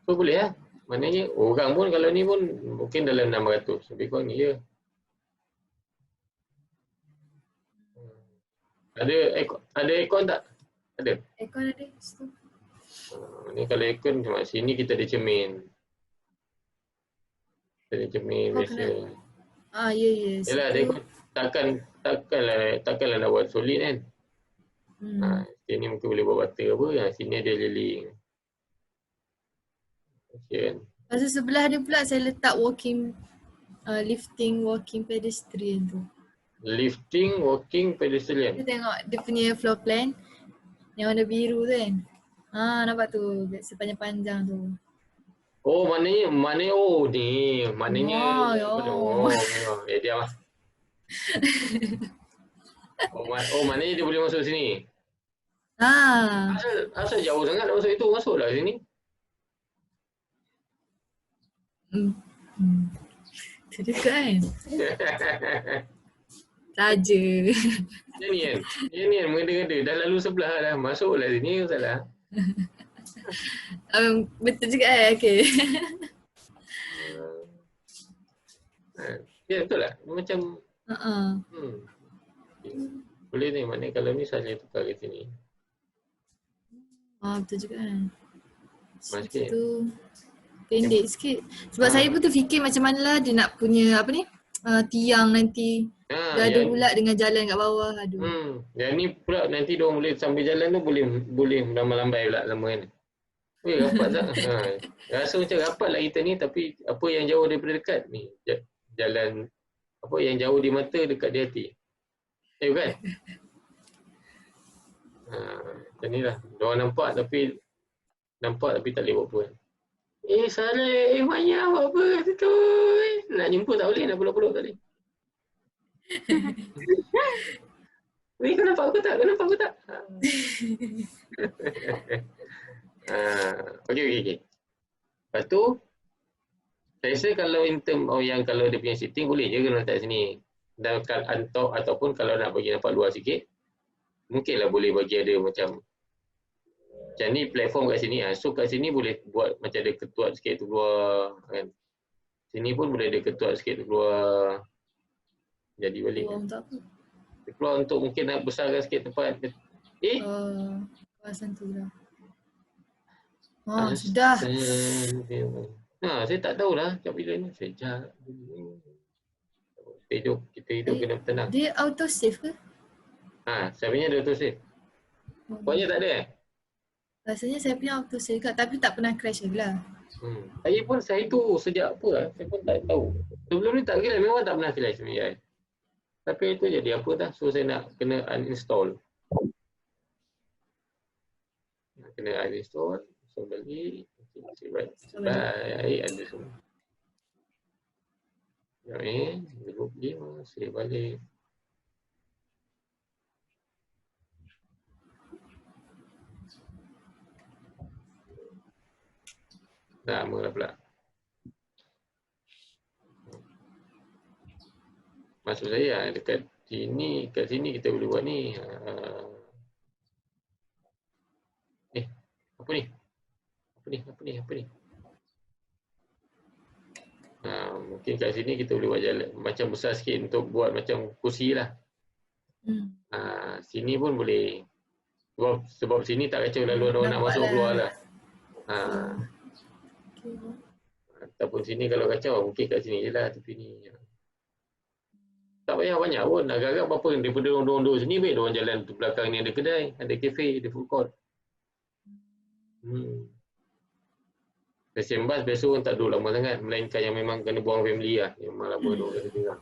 So boleh lah. Maknanya orang pun kalau ni pun mungkin dalam 600. Lebih kurang ni je. Ada aircon tak? Ada. Aircon ada situ. Ni kalau aircon cuma sini kita ada cermin. Kita ada cermin Oh, biasa. Ya. Yalah, ada Situ. aircon. Takkanlah nak buat solid kan. Sini mungkin boleh buat butter apa. Sini ada liling. Kan. Lepas tu sebelah dia pula saya letak lifting walking pedestrian tu. Lifting, walking, pedestrian. Kita tengok dia punya floor plan yang warna biru tu kan. Nampak tu sepanjang-panjang tu. Oh, maknanya ni. Maknanya diam lah. Maknanya dia boleh masuk sini. Asal jauh sangat nak masuk itu, masuklah sini. Tu dekat kan. Saja. Yang ni kan mengada-ngada. Dah lalu sebelah dah. Masuklah sini, salah. Betul juga okay. Ya betul lah. Macam boleh ni, maknanya kalau ni saja tukar ke sini. Betul juga kan. Sikit. Tu pendek sikit. Sebab saya pun terfikir macam mana lah dia nak punya tiang nanti gaduh pula dengan jalan kat bawah. Yang ni pula nanti diorang boleh sambil jalan tu boleh lambai-lambai pula lama kan. Rapat tak? Rasa macam rapat lah kita ni, tapi apa yang jauh daripada dekat ni jalan apa yang jauh di mata dekat di hati. Kan? Macam ni lah. Diorang nampak tapi tak boleh buat apa kan. Saleh, Maya buat apa tu? Nak jumpa tak boleh, nak peluk-peluk tak boleh. Kau nampak aku tak? Okey. Lepas tu, saya rasa kalau in term yang kalau dia punya sitting boleh je kena letak sini. Dan ataupun kalau nak bagi nampak luar sikit, mungkinlah boleh bagi ada macam ni platform kat sini. So kat sini boleh buat macam ada ketuat sikit tu keluar kan. Sini pun boleh ada ketuat sikit tu keluar. Jadi balik. Keluar untuk mungkin nak besarkan sikit tempat. Kawasan tu lah. Sudah. Saya tak tahulah kat bila ni. Sejak kita hidup kena tenang. Dia auto save ke? Saya punya ada auto save. Pokoknya tak ada Rasanya saya punya auto save kat, tapi tak pernah crash lagi lah. Saya tu sejak apa lah, saya pun tak tahu. Sebelum ni tak kira, memang tak pernah flash sebenarnya. Tapi itu jadi apa dah, so saya nak kena uninstall. Kena uninstall, so balik. Baik, ada semua. Sekejap ni, saya balik. Lama lah pula. Maksud saya dekat sini, kat sini kita boleh buat ni. Apa ni? Mungkin kat sini kita boleh buat jalan macam besar sikit untuk buat macam kursi lah. Sini pun boleh. Sebab sini tak kacau lalu orang nak masuk keluar lah. Ataupun sini kalau kacau, mungkin kat sini je lah tepi ni. Tak payah banyak pun, agak-agak apa-apa daripada orang duduk sini, baik orang jalan tu belakang ni ada kedai, ada kafe, ada food court. Stesen bas biasa orang tak duduk lama sangat, melainkan yang memang kena buang family lah, yang memang lama duduk kena tinggal.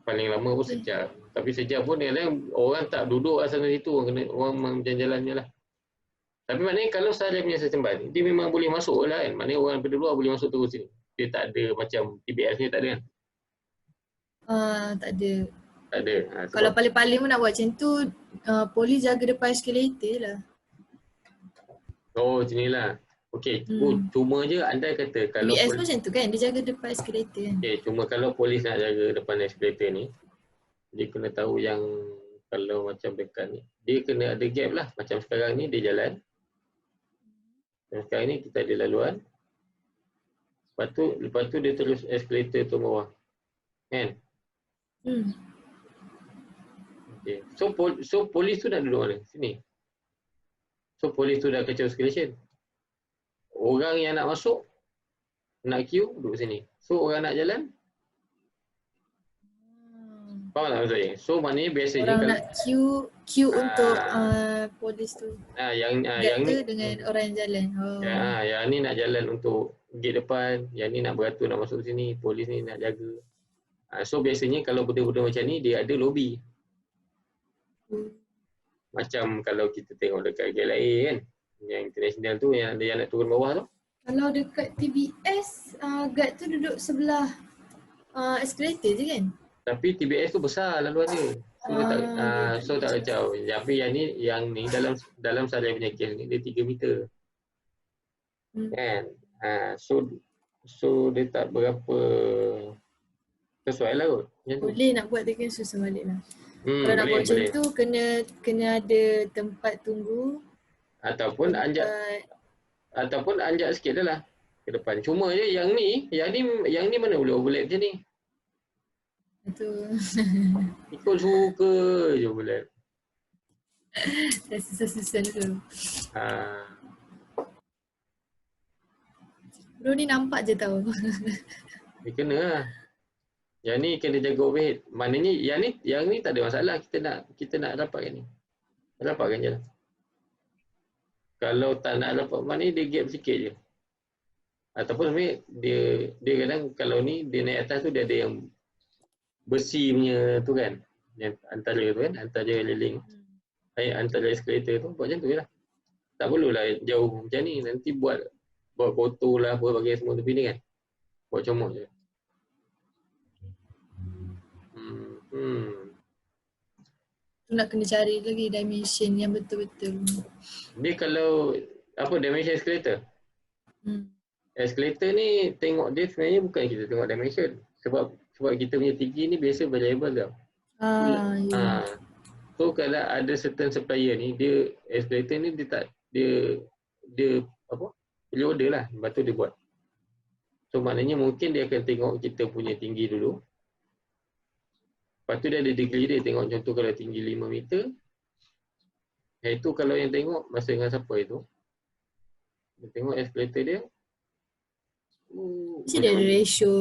Paling lama pun sejam. Tapi sejam pun yang lain orang tak duduk asal dari situ, orang memang jalan-jalan je lah. Tapi maknanya kalau saya punya sistem bas, dia memang boleh masuk lah kan. Maknanya orang daripada luar boleh masuk terus sini. Dia tak ada macam TBS ni tak ada kan? Tak ada. Tak ada. Kalau paling-paling pun nak buat macam tu, polis jaga depan eskalator lah. Oh, macam lah. Okey, cuma je andai kata kalau TBS pun macam tu kan, dia jaga depan eskalator kan. Okey, cuma kalau polis nak jaga depan eskalator ni, dia kena tahu yang kalau macam dekat ni, dia kena ada gap lah. Macam sekarang ni dia jalan. Dan sekarang ni kita ada laluan. Lepas tu dia terus eskalator tu bawah. Kan? Okay. So polis tu nak duduk mana? Sini. So polis tu dah kacau escalation. Orang yang nak masuk, nak queue, duduk sini. So orang nak jalan, faham tak maksudnya? So maknanya biasanya Orang kalau nak queue untuk polis tu. yang Guard ni tu dengan orang yang jalan. Oh. yang ni nak jalan untuk gate depan, yang ni nak beratur nak masuk sini, polis ni nak jaga. So biasanya kalau benda-benda macam ni dia ada lobby. Macam kalau kita tengok dekat GLA kan, yang international tu yang nak turun bawah tu. Kalau dekat TBS, guard tu duduk sebelah escalator je kan? Tapi TBS tu besar laluan dia. So tak kacau. Tapi yang ni dalam Sarai punya kes ni dia 3 meter. Kan? So dia tak berapa sesuai lah kot. Boleh nak buat dia kan susah balik lah. Kalau nak Boleh, buat macam boleh. tu kena ada tempat tunggu. Ataupun anjak sikit dah lah ke depan. Cuma je yang ni mana boleh overlap macam ni. Itu Ikut suka je overlap. dah susah-susah tu. Bro ni nampak je tau. Dia kena lah. Yang ni kena jaga overhead. Maknanya yang ni tak ada masalah. Kita nak dapatkan ni. Dapatkan je lah. Kalau tak nak dapat, maknanya dia gap sikit je. Ataupun sebenarnya dia kadang kalau ni dia naik atas tu dia ada yang besi punya tu kan. Yang antara tu kan, antara railing. Antara escalator tu buat macam tu je lah. Tak perlulah jauh macam ni. Nanti buat kotor lah, buat bagian semua tepi ni kan. Buat comot je. Tu nak kena cari lagi dimension yang betul-betul. Dia kalau dimension escalator? Escalator ni tengok dia sebenarnya bukan kita tengok dimension. Sebab kita punya tinggi ni biasa variable tau. So kalau ada certain supplier ni, dia escalator ni dia order lah, lepas tu dia buat. So maknanya mungkin dia akan tengok kita punya tinggi dulu. Lepas tu dia ada degree dia, tengok contoh kalau tinggi 5 meter. Itu kalau yang tengok masa dengan siapa itu. Dia tengok escalator dia. Mesti dia ada ratio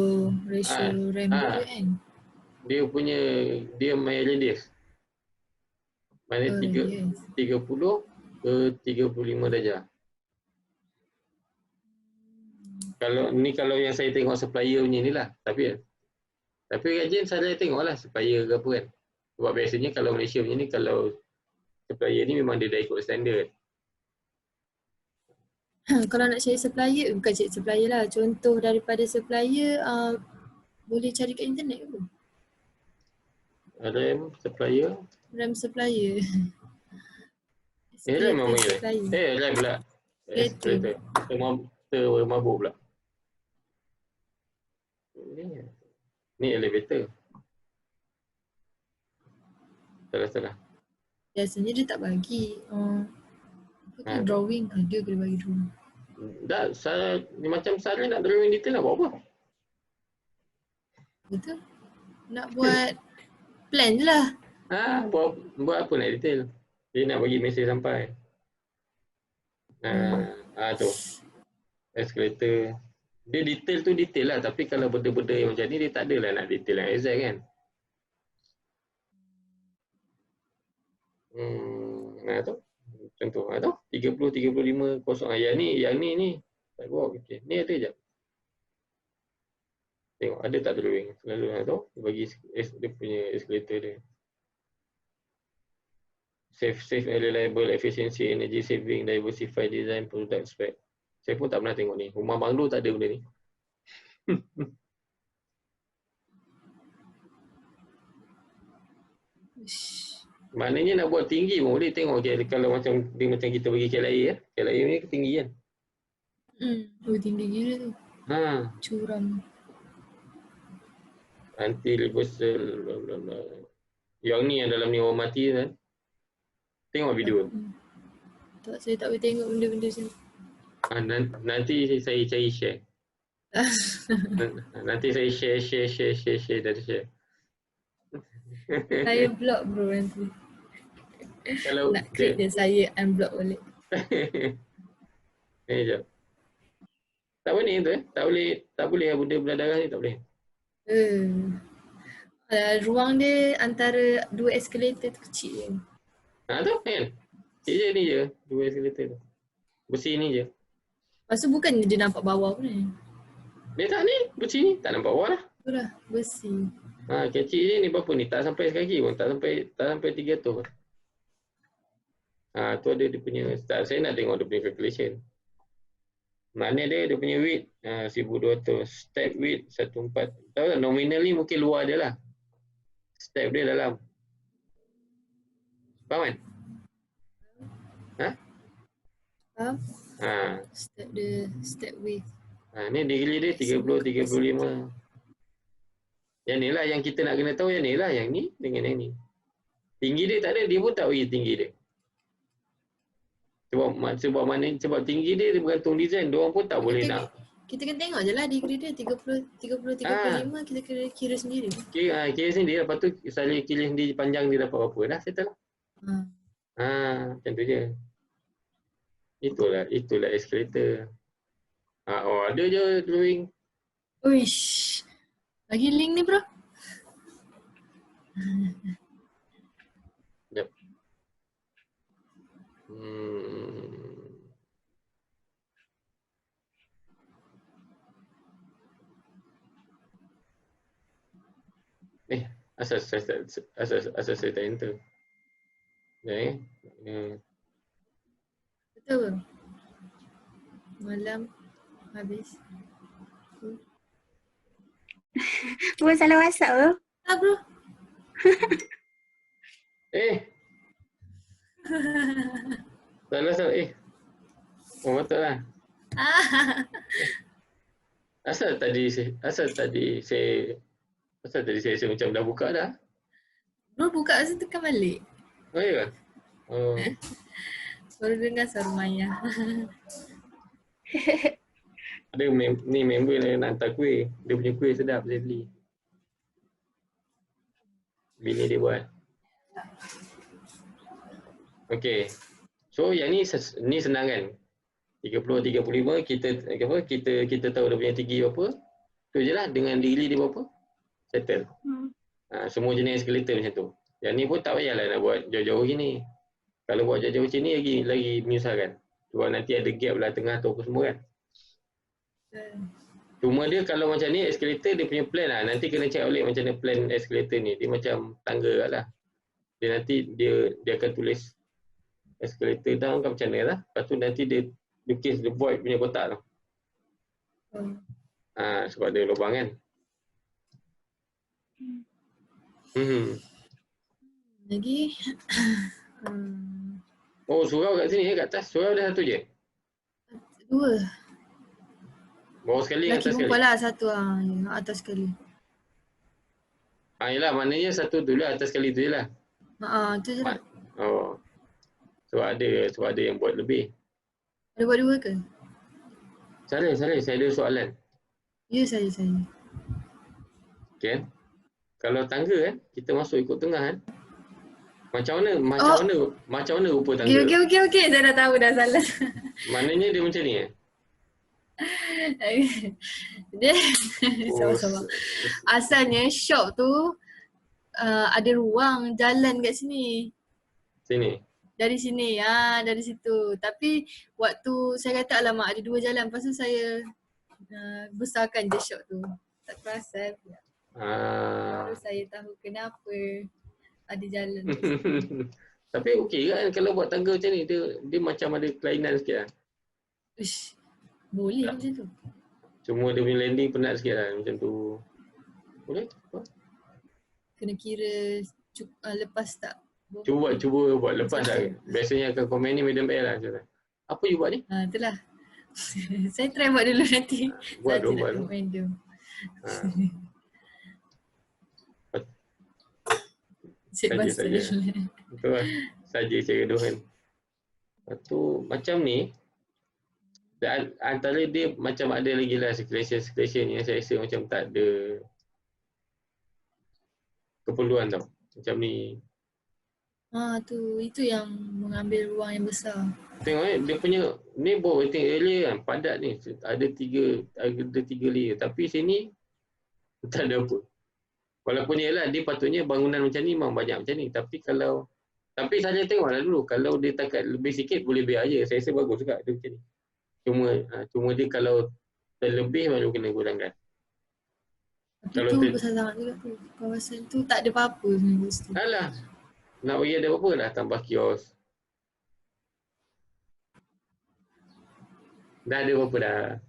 RAM tu kan? Dia main radius. Maknanya 30 ke 35 darjah. Kalau yang saya tengok supplier punya ni lah. Tapi kajian saya tengok lah supplier ke apa kan. Sebab biasanya kalau Malaysia punya ni, kalau supplier ni memang dia dah ikut standard. Kalau nak cari supplier, bukan cari supplier lah. Contoh daripada supplier, boleh cari kat internet ke? RAM supplier. RAM supplier. RAM memang panggil. RAM pula. Escalator. Termabuk pula. Ni elevator. Salah. Biasanya dia tak bagi. Drawing ada kena bagi drawing. Macam saya nak drawing detail nak buat apa? Betul. Nak buat plan je lah. Buat apa nak detail? Dia nak bagi mesej sampai. Tu. Escalator. Dia detail tu detail lah, tapi kalau benda-benda yang macam ni dia tak adalah nak detail yang exact kan. Tu. Contoh tu 30 35 kosong. Yang ni tak buat okey. Ni ada je. Tengok ada tak drawing. Selalu tu bagi dia punya escalator dia. Safe and reliable, efficiency, energy saving, diversified design, product spec. Saya pun tak pernah tengok ni. Rumah banglo tak ada benda ni. Maknanya nak buat tinggi pun boleh. Tengok kalau macam kita bagi KLIA ya. KLIA ni ketinggian. Tinggi gila tu. Curam. Anti-reversal bla bla bla. Yang ni yang dalam ni orang mati kan. Tengok video. Saya tak boleh tengok benda-benda sini. Nanti saya cari share. Nanti saya share. Saya block bro nanti. Kalau Nak klik dia saya unblock balik. jap. Tak boleh tu tak boleh benda berdarah ni tak boleh. Ruang dia antara dua eskalator tu kecil je. Tu kan. Cik je ni je, 2 eskalator tu. Besi ni je. Lepas tu bukan dia nampak bawah pun ni. Dia tak ni, besi ni tak nampak bawah lah. Itulah besi. Kecil je ni berapa ni? Tak sampai sekaki pun, tak sampai 300 pun. Tu ada dia punya start. Saya nak tengok dia punya calculation. Makna dia punya width 1200, step width 14. Tahu tak nominal ni mungkin luar dia lah. Step dia dalam. Faham kan? Faham? Step width. Ni degree dia 30, 35. Yang ni lah yang kita nak kena tahu, yang ni lah, yang ni dengan yang ni. Tinggi dia tak ada, dia pun tak bagi tinggi dia. Sebab tinggi dia bergantung design, diorang pun tak boleh nak. Kita kena tengok je lah degree dia 30, 35 kita kira sendiri. Kira sendiri, lepas tu saya kira sendiri panjang dia dapat berapa, dah settle lah. Macam tu je. Itulah eskalator. Ada je drawing. Uish. Lagi link ni bro. Sekejap. Asal saya tak enter. Betul. Malam habis. Buat salah WhatsApp ke? Bro. Salah. Betul lah. Asal tadi saya macam dah buka dah. Bro buka masa tekan balik. Oh ya? Baru dengar suara Maya. Ada ni member nak hantar kuih. Dia punya kuih sedap saya beli. Bini dia buat. Okay. So yang ni senang kan? 30, 35 kita tahu dia punya tinggi berapa. Tu je lah, dengan degree dia berapa. Settle. Semua jenis eskalator macam tu. Yang ni pun tak payahlah nak buat jauh-jauh gini. Kalau buat jauh-jauh macam ni lagi menyusahkan. Sebab nanti ada gap lah tengah tu apa semua kan. Cuma dia kalau macam ni eskalator dia punya plan lah. Nanti kena check balik macam mana plan eskalator ni. Dia macam tangga lah. Dia nanti dia akan tulis eskalator down kan macam mana lah. Lepas tu nanti dia lukis the void punya kotak tu. Sebab dia lubang kan. Lagi. Surau kat sini kat atas. Surau dah satu je? 2. Bawah sekali dengan atas sekali? Laki perempuan lah satu atas sekali. Yelah maknanya satu tu lah atas sekali tu je lah. Tu je lah. Sebab ada yang buat lebih. Ada buat 2 ke? Saya ada soalan. Ya saya. Okay. Kalau tangga kan, kita masuk ikut tengah kan. Macam mana rupa tangga? Okay. Saya dah tahu dah salah. Maknanya dia macam ni Dia sama-sama. Asalnya shop tu ada ruang jalan kat sini. Sini? Dari sini, dari situ. Tapi waktu saya kata alamak ada 2 jalan. Lepas tu saya besarkan je shop tu. Tak perasan. Baru saya tahu kenapa ada jalan. Tapi okey kan kalau buat tangga macam ni, dia macam ada kelainan sikit lah. Boleh macam tu. Cuma dia punya landing penat sikit lah macam tu. Boleh? Kena kira lepas tak. Cuba buat lepas lah. Biasanya akan komen ni medium air lah. Apa you buat ni? Itulah. Saya try buat dulu nanti. Buat dulu. Saja. Betul lah. Saja cara tu kan. Lepas tu macam ni. Dan antara dia macam ada lagi lah circulation yang saya rasa macam tak ada keperluan tau. Macam ni. Itu yang mengambil ruang yang besar. Tengok dia punya ni waiting area kan padat ni. Ada tiga layer. Tapi sini tak ada apa. Walaupun ialah dia patutnya bangunan macam ni memang banyak macam ni. Tapi saya tengoklah dulu. Kalau dia takat lebih sikit boleh biar je. Saya rasa bagus juga dia macam ni. Cuma dia kalau terlebih baru kena kurangkan. Tapi Kalau tu besar sangat juga tu. Kawasan tu tak ada apa-apa sebenarnya situ. Alah. Nak bagi ada apa-apa dah tambah kios. Dah ada apa-apa dah.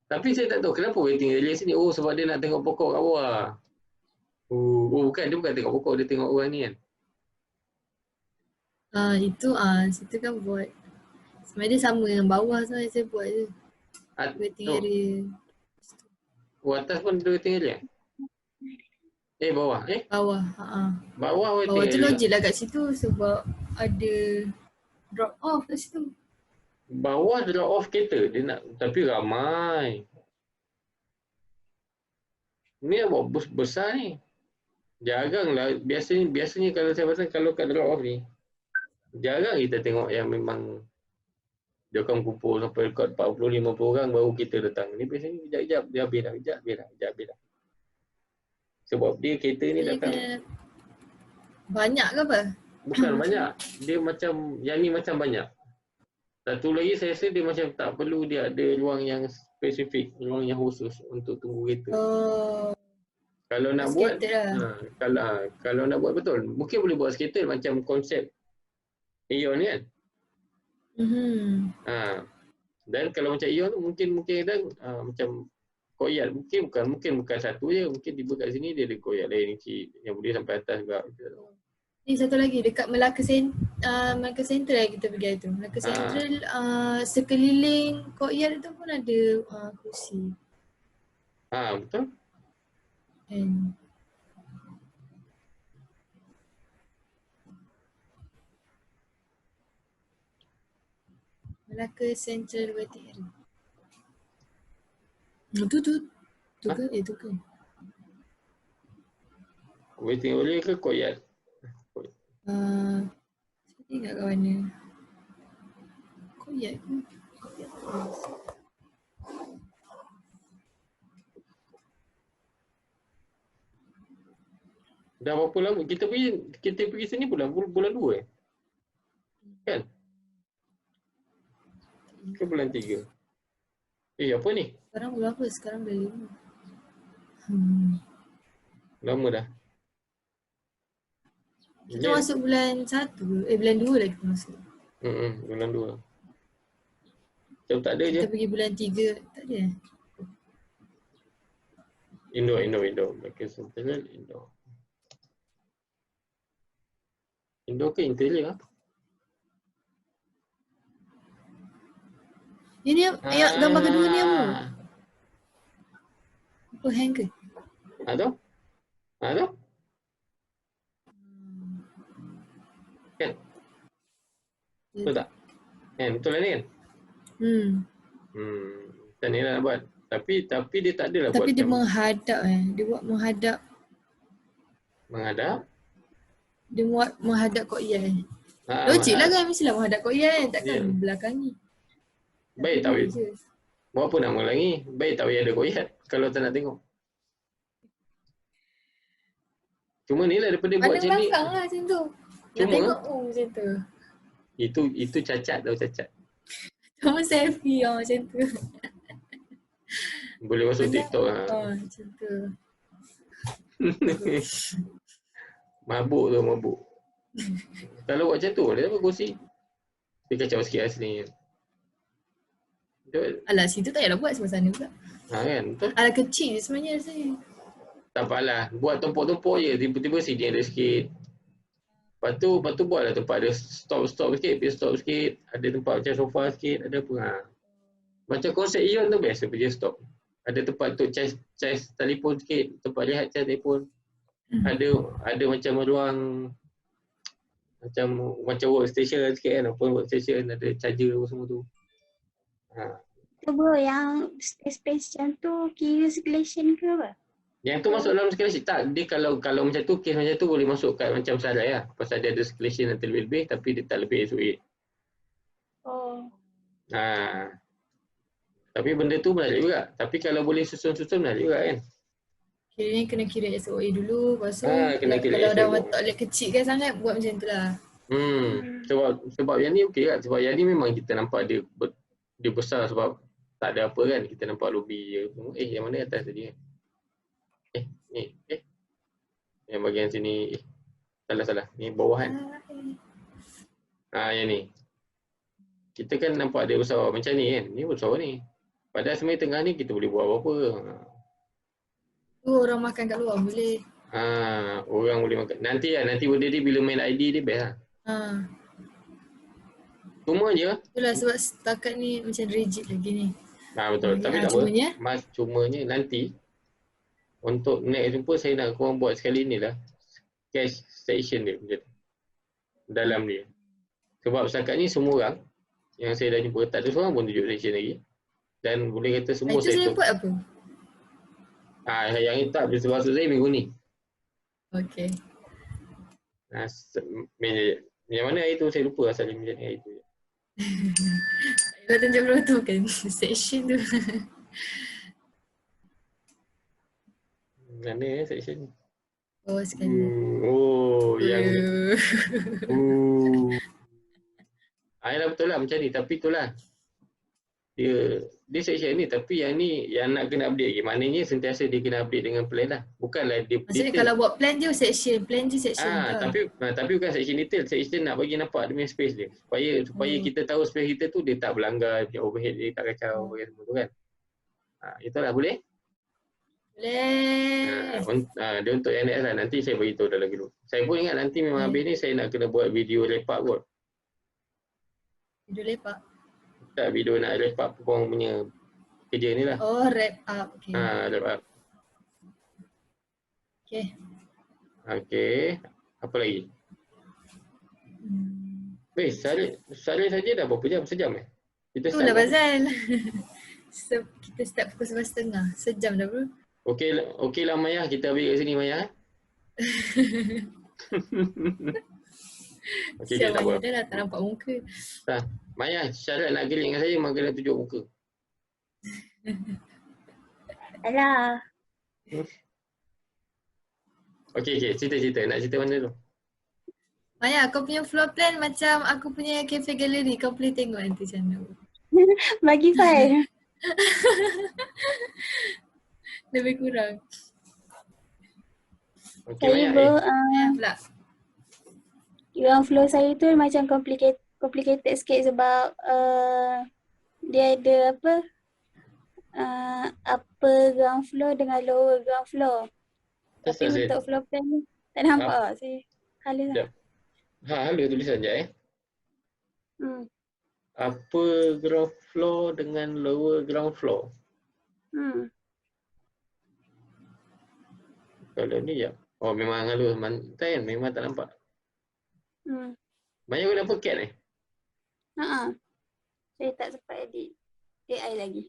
Tapi saya tak tahu kenapa waiting area sini. Oh sebab dia nak tengok pokok kat bawah. Bukan. Dia bukan tengok pokok. Dia tengok orang ni kan. Situ kan buat. Sebenarnya dia sama dengan bawah saya buat je. Waiting area. Atas pun ada waiting area? Bawah? Bawah. Bawah waiting Bawah tu area. logik lah kat situ sebab ada drop off kat situ. Bawah drop off kereta. Dia nak, tapi ramai. Ni buat bus besar ni. Jaranglah. Biasanya kalau saya pasang kalau kat drop off ni. Jarang kita tengok yang memang dia akan kumpul sampai dekat 40-50 orang baru kita datang. Ni biasanya kejap-kejap dia habis dah. Kejap dah. Sebab dia kereta ni datang. Banyak ke apa? Bukan banyak. Dia macam, yang ni macam banyak. Satu lagi saya rasa dia macam tak perlu dia ada ruang yang spesifik, ruang yang khusus untuk tunggu kereta. Kalau nak buat, kalau nak buat betul, mungkin boleh buat skater macam konsep Aeon ni kan. Dan kalau macam Aeon tu mungkin dan macam koyak mungkin bukan satu je, mungkin tiba kat sini dia ada koyak lain yang boleh sampai atas juga. Ni satu lagi dekat Melaka Central kita pergi hari tu. Melaka Central sekeliling courtyard tu pun ada kursi. Betul. Melaka Central waiting area. Tu ke? Itu ke? Waiting area ke courtyard? Saya ingat kat mana. Courtyard ke? Dah berapa lama? Kita pergi sini bulan 2 kan? Ke bulan 3? Apa ni? Sekarang bulan apa? Sekarang bulan 5. Lama dah. Kita masuk bulan 1 bulan 2 lah kita masuk. Bulan 2. Macam tak ada je. Kita pergi bulan 3, tak ada. Indoor. Melaka Central, indoor. Indoor ke interior lah? Ini yang gambar kedua ni apa? Apa hang ke? Tu? Kan? Betul tak? Betul lah ni kan? Macam ni lah nak buat. Tapi dia tak adalah buat. Tapi dia menghadap dia buat menghadap. Menghadap? Dia buat menghadap courtyard. Logik lah kan, mestilah menghadap courtyard takkan belakangi. Baik tak boleh. Buat apa nak mengulangi? Baik tak boleh ada courtyard kalau tak nak tengok. Cuma ni lah daripada buat macam ni. Belakang lah macam tu. Nak tengok macam tu. Itu cacat tau, cacat. Cuma selfie macam tu. Boleh masuk TikTok lah. Macam tu. Mabuk. Kalau buat macam tu, dia dapat kursi. Dia kacau sikit lah sini. Alah, situ tak payahlah buat sebelah sana pula. Kan, betul. Alah, kecil je sebenarnya rasanya. Tak apalah, buat tumpuk-tumpuk je. Tiba-tiba sini ada sikit. Lepas tu buatlah tempat ada stop sikit, stop sikit. Ada tempat macam sofa sikit, ada apa. Macam konsep Aeon tu biasa pergi stop. Ada tempat untuk charge telefon sikit, tempat lihat charge telefon. Ada macam ruang macam workstation sikit kan, apa workstation ada charger apa semua tu. tu bro, yang space macam tu kira circulation ke apa? Yang tu masuk dalam circulation. Tak, dia kalau macam tu, kes macam tu boleh masuk kat macam syarat lah. Pasal dia ada circulation yang terlebih tapi dia tak lebih SOA. Oh. Tapi benda tu menarik juga. Tapi kalau boleh susun-susun menarik juga kan. Kiranya kena kira SOA dulu. Lepas tu Kena kira kalau dah SOA. toilet kecil kan sangat buat macam tu lah. Sebab yang ni okey kan. Sebab yang ni memang kita nampak dia besar sebab tak ada apa kan. Kita nampak lobby je. Yang mana atas tadi kan? Ni. Yang bahagian sini. Salah. Ni bawah kan. Yang ni. Kita kan nampak dia besar macam ni kan. Ni besar ni. Padahal sebenarnya tengah ni kita boleh buat apa-apa. Orang makan kat luar boleh. Orang boleh makan. Nanti benda dia bila main ID dia best lah. Cuma je. Itulah sebab setakat ni macam rigid lagi ni. Betul. Tapi tak apa. Cumanya nanti untuk next jumpa saya nak korang buat sekali ni lah. Cash section dia macam tu. Dalam dia. Sebab setakat ni semua orang yang saya dah jumpa tak ada seorang pun tunjuk section lagi. Dan boleh kata semua itu saya buat apa? Yang ini tak bisa maksud saya minggu ni. Okey. Yang mana hari tu saya lupa asal dia macam ni hari tu. Kau tunjuk dulu tu kan section tu. Mana section? Oh sekali. Yang Ayolah betul lah macam ni. Tapi itulah. Dia section ni tapi yang ni yang nak kena update lagi. Maknanya sentiasa dia kena update dengan plan lah. Bukanlah dia maksudnya detail. kalau buat plan je section Tapi bukan section detail. Section nak bagi nampak dia punya space dia. Supaya kita tahu space kita tu dia tak berlanggar, dia overhead dia tak kacau semua tu kan. Itulah boleh? Boleh. Dia untuk yang next lah. Nanti saya beritahu dalam grup. Saya pun ingat nanti memang habis ni saya nak kena buat video lepak kot. Video lepak? Tak, video nak wrap up korang punya kerja ni lah. Oh, wrap up. Okay. Wrap up. Okay. Apa lagi? Sehari saja dah berapa jam? Sejam Kita itulah pasal. Kita start pukul 11.30. Sejam dah bro. Okey lah Maya. Kita ambil kat sini Maya. Siap Maya dah lah. Tak nampak muka. Maya, syarat nak gelik dengan saya memang kena tunjuk muka. Alah. Okey. Cerita. Nak cerita mana tu? Maya, kau punya floor plan macam aku punya cafe gallery. Kau boleh tengok nanti macam mana. Bagi file. Lebih kurang. Okey Maya. Pula. Ground floor saya tu macam complicated sikit sebab dia ada upper ground floor dengan lower ground floor. Tapi untuk floor plan ni tak nampak saya colour lah. Colour tulisan sekejap Upper ground floor dengan lower ground floor. Kalau ni ya. Memang halus kan? Memang tak nampak. Banyak orang nampak cat Saya tak sempat edit AI lagi.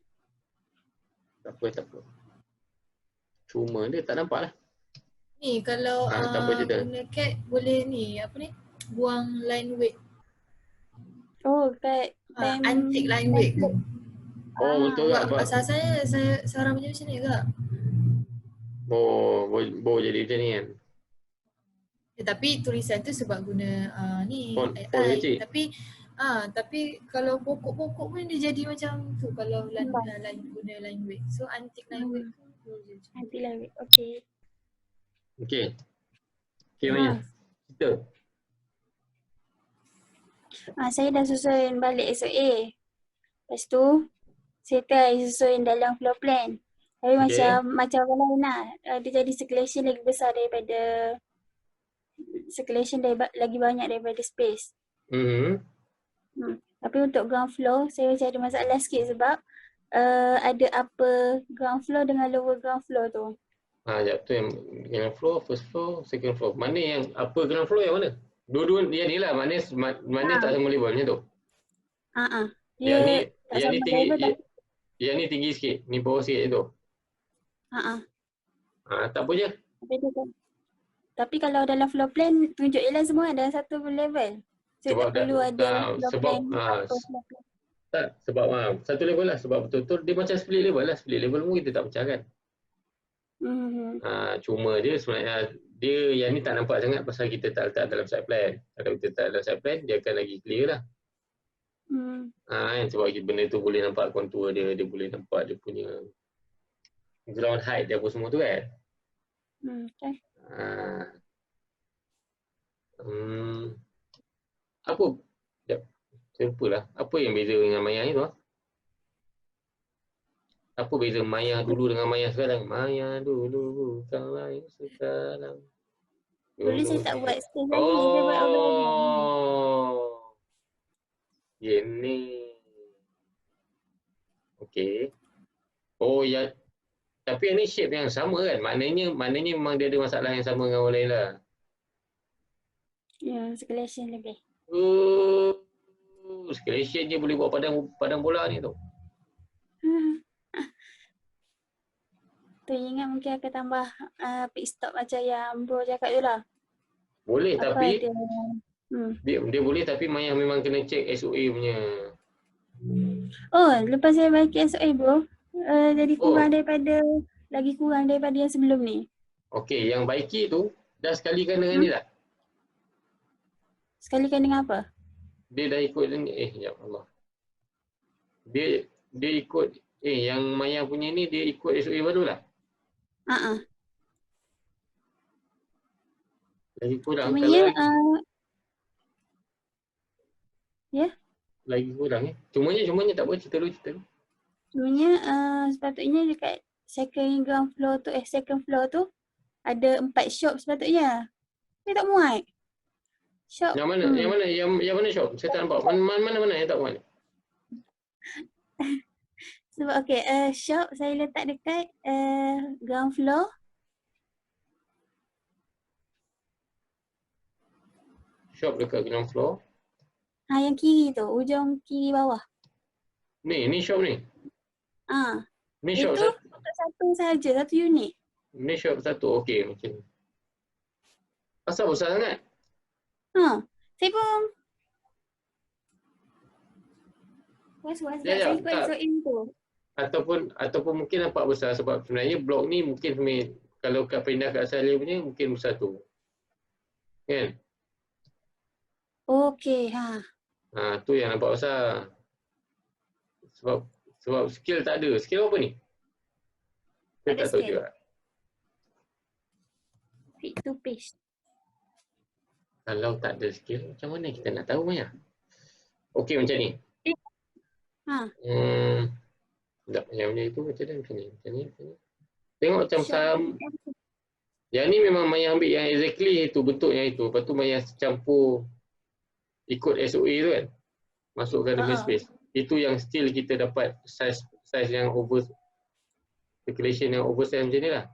Tak apa. Cuma dia tak nampak lah. Ni kalau guna cat boleh ni buang line weight. Kat antik line weight tu. Betul tak? Asal-asalnya saya seorang macam ni ke? Boleh jadi macam ni kan. Tapi tulisan tu sebab guna Font AI. Tapi kalau pokok-pokok pun dia jadi macam tu kalau guna line weight. So antik line weight tu. Antik line weight. Okey. Maya. Kita. Saya dah susun balik SOA. Lepas tu saya try susun dalam floor plan. Tapi macam orang lain lah. Dia jadi circulation lagi besar daripada lagi banyak daripada space. Tapi untuk ground floor saya macam ada masalah sikit sebab ada upper ground floor dengan lower ground floor tu. Sekejap tu yang ground floor, first floor, second floor. Mana yang upper ground floor yang mana? Dua-dua yang ni lah. Mana tak sama level macam tu? Yang ni tinggi. Yang ni tinggi sikit, ni bawah sikit tu. Tak apa je. Tapi kalau dalam floor plan, tunjuk je lah semua dalam satu level. So Sebab tak perlu ada floor sebab plan. tak, sebab satu level lah. Sebab betul-betul dia macam split level lah. Split level pun kita tak pecah kan. Cuma dia sebenarnya dia yang ni tak nampak sangat pasal kita tak letak dalam site plan. Kalau kita letak dalam site plan, dia akan lagi clear lah. Sebab benda tu boleh nampak kontur dia, dia boleh nampak dia punya ground height dia apa semua tu kan. Okay. Apa? Saya lupa lah. Apa yang beza dengan Maya ni tu? Apa beza Maya dulu dengan Maya sekarang? Maya dulu bukan lain sekarang. Dulu saya tak buat stage lagi, saya buat over. Ini. Okey. Oh ya. Tapi ini shape yang sama kan? Maknanya memang dia ada masalah yang sama dengan orang lain lah. Ya, escalation lebih. Escalation je boleh buat padang bola ni tu. Tu ingat mungkin akan tambah pit stop macam yang bro cakap tu lah. Boleh apa tapi dia boleh tapi Maya memang kena check SOA punya. Oh, lepas saya bagi SOA bro, jadi kurang lagi kurang daripada yang sebelum ni. Okey, yang baiki tu dah sekalikan dengan dia tak? Sekalikan dengan apa? Dia dah ikut ni. Ya Allah. Dia ikut yang Maya punya ni dia ikut SOA baru lah. Lagi kurang Cumanya, kalau ya? Lagi kurang Cumanya tak apa, cerita dulu. Cumanya sepatutnya dekat second floor tu ada 4 shop sepatutnya. Saya tak muat. Shop. Yang mana shop? Saya tak nampak. Mana yang tak muat? Sebab shop saya letak dekat ground floor. Shop dekat ground floor. Yang kiri tu, ujung kiri bawah. Ni shop ni. Ni shop satu saja, satu unit. Ni shop satu. Okey, macam ni. Asal besar sangat? Saya pun was-was saya ikut SOM tu. Ataupun mungkin nampak besar sebab sebenarnya blok ni mungkin kalau kat pindah kat asal dia punya mungkin besar tu. Kan? Okey, tu yang nampak besar. Sebab skill tak ada. Skill apa ni? Saya tak tahu juga. Fit to paste. Kalau tak ada skill, macam mana kita nak tahu Maya? Okey macam ni. Tak yang macam itu macam ni. Tengok macam yang ni memang Maya ambil yang exactly itu bentuknya itu. Lepas tu Maya campur ikut SOA tu kan. Masukkan dalam space. Itu yang still kita dapat size yang over calculation yang oversize macam ni lah.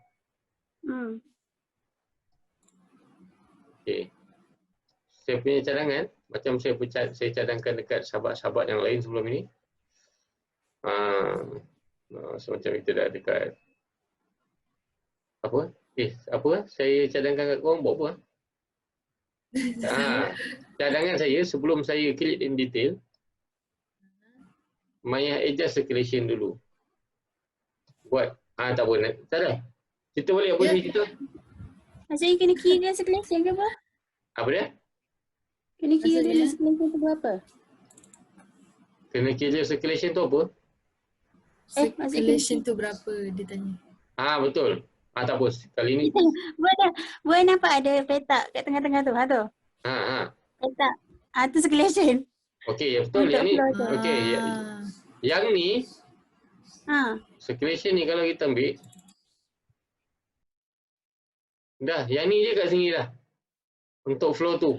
Okey. Saya punya cadangan macam saya cadangkan dekat sahabat-sahabat yang lain sebelum ini. Semacam kita dah dekat apa? Saya cadangkan kat korang buat apa? Cadangan saya sebelum saya create in detail, Maya adjust circulation dulu. Buat tak apa. Tak dah. Cerita balik apa ni cerita? Maksudnya kena kira circulation ke apa? Apa dia? Kena kira dulu circulation tu berapa? Kena kira circulation tu apa? Circulation tu berapa dia tanya. Betul. Tak apa. Kali ni. Boleh nampak ada petak kat tengah-tengah tu. Petak. Tu circulation. Okey, betul. Yang ni. Okey. Yang ni. Circulation ni kalau kita ambil. Dah. Yang ni je kat sini dah. Untuk flow tu.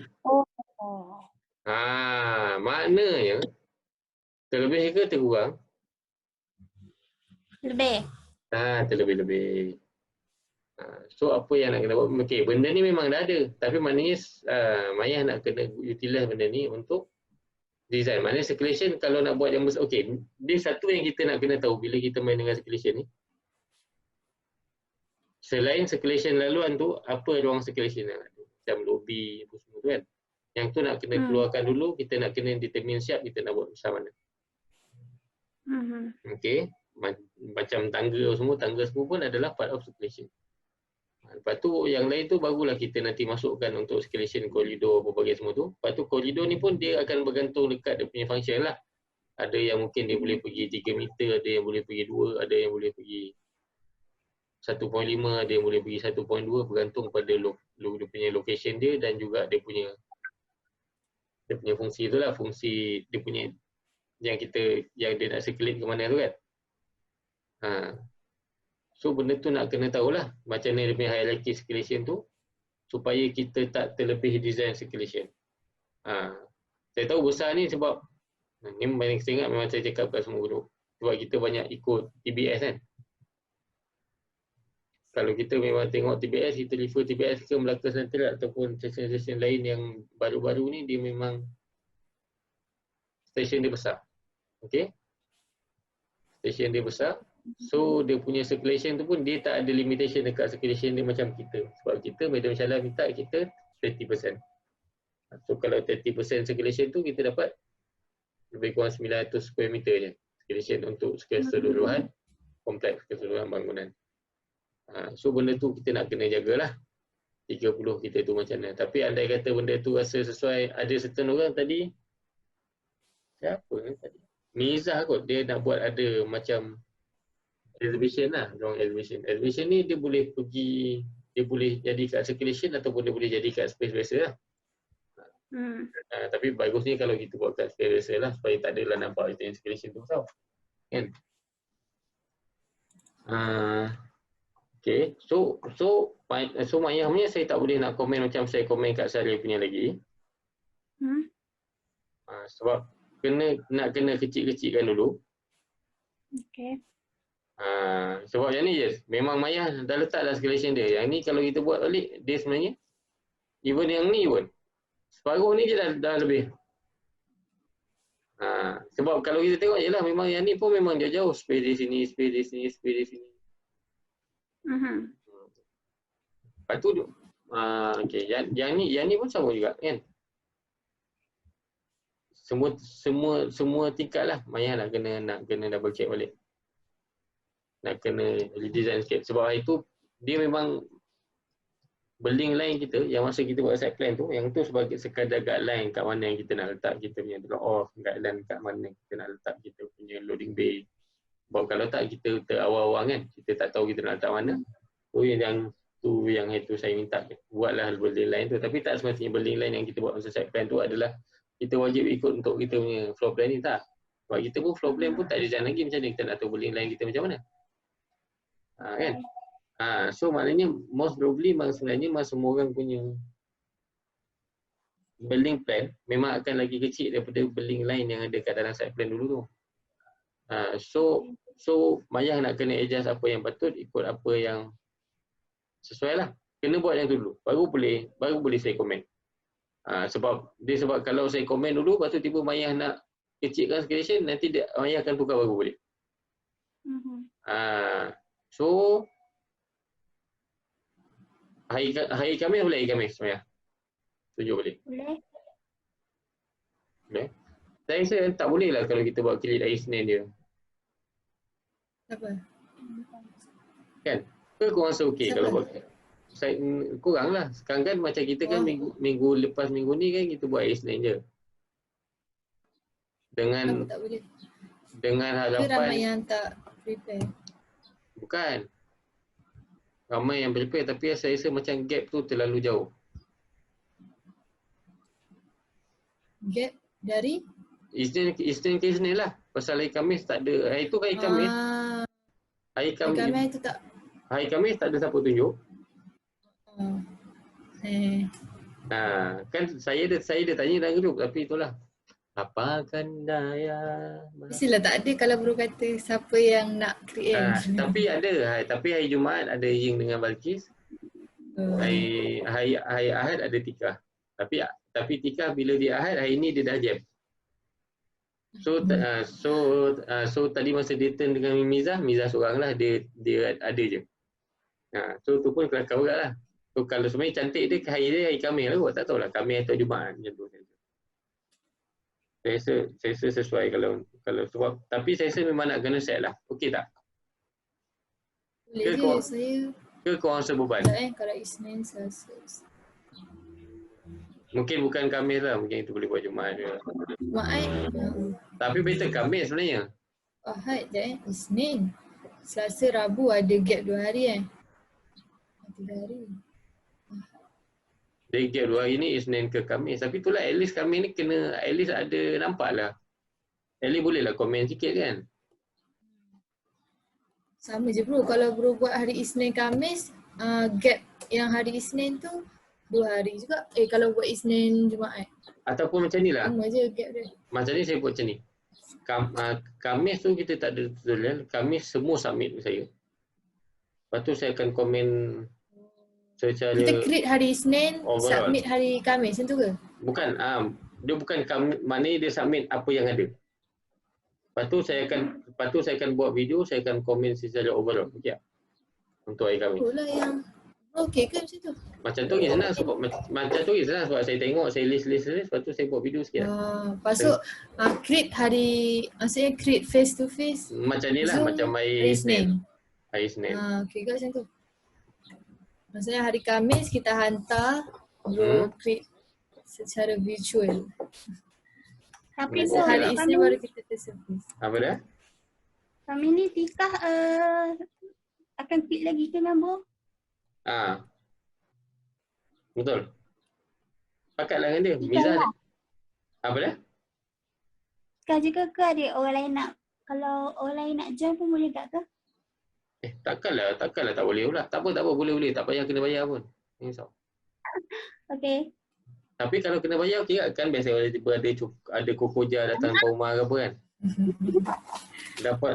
Maknanya. Terlebih ke terkurang? Lebih. Terlebih-lebih. So apa yang nak kena buat? Okey, benda ni memang dah ada. Tapi maknanya Maya nak kena utilize benda ni untuk design. Maknanya circulation kalau nak buat yang besar, okey, dia satu yang kita nak kena tahu bila kita main dengan circulation ni. Selain circulation laluan tu, apa ruang circulation yang ada? Macam lobby apa semua tu kan. Yang tu nak kena keluarkan dulu, kita nak kena determine siap kita nak buat besar mana. Okey, macam tangga semua pun adalah part of circulation. Lepas tu yang lain tu barulah kita nanti masukkan untuk circulation koridor berbagai semua tu. Lepas tu koridor ni pun dia akan bergantung dekat dia punya function lah. Ada yang mungkin dia boleh pergi 3 meter, ada yang boleh pergi 2, ada yang boleh pergi 1.5, ada yang boleh pergi 1.2, bergantung pada dia punya location dia dan juga dia punya fungsi tu lah, fungsi dia punya yang dia nak circulate ke mana tu kan. So benda tu nak kena tahulah macam mana dia punya hierarchy circulation tu supaya kita tak terlebih design circulation. Saya tahu besar ni sebab ni paling saya ingat memang saya cakap kat semua guru. Sebab kita banyak ikut TBS kan. Kalau kita memang tengok TBS, kita refer TBS ke Melaka Sentral ataupun stesen-stesen lain yang baru-baru ni dia memang stesen dia besar. Okey? Stesen dia besar. So dia punya circulation tu pun dia tak ada limitation dekat circulation dia macam kita. Sebab kita Madam Syahla minta kita 30%. So kalau 30% circulation tu kita dapat lebih kurang 900 square meter je circulation untuk keseluruhan kompleks, keseluruhan bangunan. So benda tu kita nak kena jagalah 30 kita tu macam mana. Tapi andai kata benda tu rasa sesuai, ada certain orang tadi, siapa ni tadi? Mizah kot, dia nak buat ada macam exhibition lah, ruang exhibition. Exhibition ni dia boleh pergi, dia boleh jadi kat circulation ataupun dia boleh jadi kat space biasa lah. Tapi bagusnya kalau kita buat kat space biasa lah supaya tak adalah nampak itu circulation tu tau. Kan? Okay, so maknanya saya tak boleh nak komen macam saya komen kat Syaril punya lagi. Sebab nak kena kecil-kecilkan dulu. Okay. Sebab yang ni je, memang Maya dah letak dah circulation dia. Yang ni kalau kita buat balik, dia sebenarnya even yang ni pun separuh ni je dah lebih. Sebab kalau kita tengok je lah, memang yang ni pun memang jauh-jauh, space di sini, space di sini, space di sini. Lepas tu okay, yang ni pun sama juga kan. Semua tingkat lah Maya nak kena double check balik. Nak kena redesign sikit. Sebab hari tu dia memang building line kita yang masa kita buat site plan tu, yang tu sebagai sekadar guideline kat mana yang kita nak letak kita punya drop off, guideline kat mana kita nak letak kita punya loading bay. Sebab kalau tak kita terawang-awang kan, kita tak tahu kita nak letak mana. Yang itu saya minta buatlah building line tu. Tapi tak semestinya building line yang kita buat masa site plan tu adalah kita wajib ikut untuk kita punya floor plan ni, tak. Sebab kita pun floor plan pun tak design lagi macam mana kita nak tahu building line kita macam mana. Kan? So maknanya most probably sebenarnya semua orang punya building plan memang akan lagi kecil daripada building line yang ada kat dalam site plan dulu tu. So Maya nak kena adjust apa yang patut, ikut apa yang sesuai lah. Kena buat yang tu dulu, baru boleh saya komen. Sebab kalau saya komen dulu, lepas tu tiba Maya nak kecilkan circulation, nanti Maya akan tukar baru boleh. So hari Khamis boleh, hari Khamis Maya? Setuju boleh? Boleh? Saya rasa tak boleh lah kalau kita buat kilit hari Senin dia. Apa? Kan? Ke korang rasa okey kalau buat? Kurang lah. Sekarang kan macam kita kan minggu lepas minggu ni kan kita buat hari Senin je. Dengan harapan. Tapi ramai yang tak prepare. Bukan. Ramai yang prepare tapi saya rasa macam gap tu terlalu jauh. Gap dari? Isnin ke Isnin lah. Pasal hari Khamis tak ada. Hari tu hari Khamis. Hari Khamis tu tak. Hari Khamis tak ada siapa tunjuk. Kan saya dah tanya dalam grup tapi itulah. Apakan daya. Mestilah tak ada kalau baru kata siapa yang nak create. Tapi ada. Tapi hari Jumaat ada Ying dengan Balkis. Hari Ahad ada Tika. Tapi Tika bila dia Ahad, hari ni dia dah jam. So tadi masa dia turn dengan Mizah seorang lah, dia ada je. So tu pun kelakar juga lah. So kalau sebenarnya cantik dia hari dia hari Khamis lah kot, tak tahulah Khamis atau Jumaat macam tu. Saya rasa sesuai kalau sebab, tapi saya rasa memang nak kena set lah. Okey tak? Boleh je saya. Ke korang sebeban? Kalau Isnin, Selasa. Mungkin bukan Khamis lah, mungkin itu boleh buat Jumaat je. Jumaat. Tapi better Khamis sebenarnya. Ahad je Isnin. Selasa, Rabu ada gap 2 hari 3 hari. Dia gap 2 hari ni Isnin ke Khamis. Tapi itulah at least Khamis ni kena at least ada nampak lah. At least boleh lah komen sikit kan. Sama je bro. Kalau bro buat hari Isnin Khamis, gap yang hari Isnin tu 2 hari juga. Kalau buat Isnin Jumaat. Ataupun macam ni lah. Sama je gap dia. Macam ni saya buat macam ni. Khamis tu kita tak ada tutorial. Khamis semua submit saya. Lepas tu saya akan komen secara Kita create hari Isnin, overall. submit hari Khamis macam tu ke? Bukan, dia bukan maknanya dia submit apa yang ada. Lepas tu saya akan buat video, saya akan komen secara overall. Okey tak? Untuk hari Khamis. Itulah yang okey ke macam tu? Macam tu senang sebab sebab saya tengok, saya list, lepas tu saya buat video sikit. Lepas tu create hari, maksudnya create face to face. Macam ni lah, macam hari Isnin. Hari Isnin. Okey ke macam tu? Maksudnya hari Khamis kita hantar bro create secara virtual. Tapi so, hari Isnin baru kita face to face. Apa dah? Kami ni Tika akan klik lagi ke nombor? Betul. Pakatlah dengan dia. Mizah dia. Apa dah? Tika juga ke ada orang lain nak? Kalau orang lain nak join pun boleh tak ke? Takkanlah tak boleh pula. Tak apa, boleh. Tak payah kena bayar pun. Risau. Okey. Tapi kalau kena bayar, okey kan biasa ada kokoja datang ke rumah ke apa kan. Dapat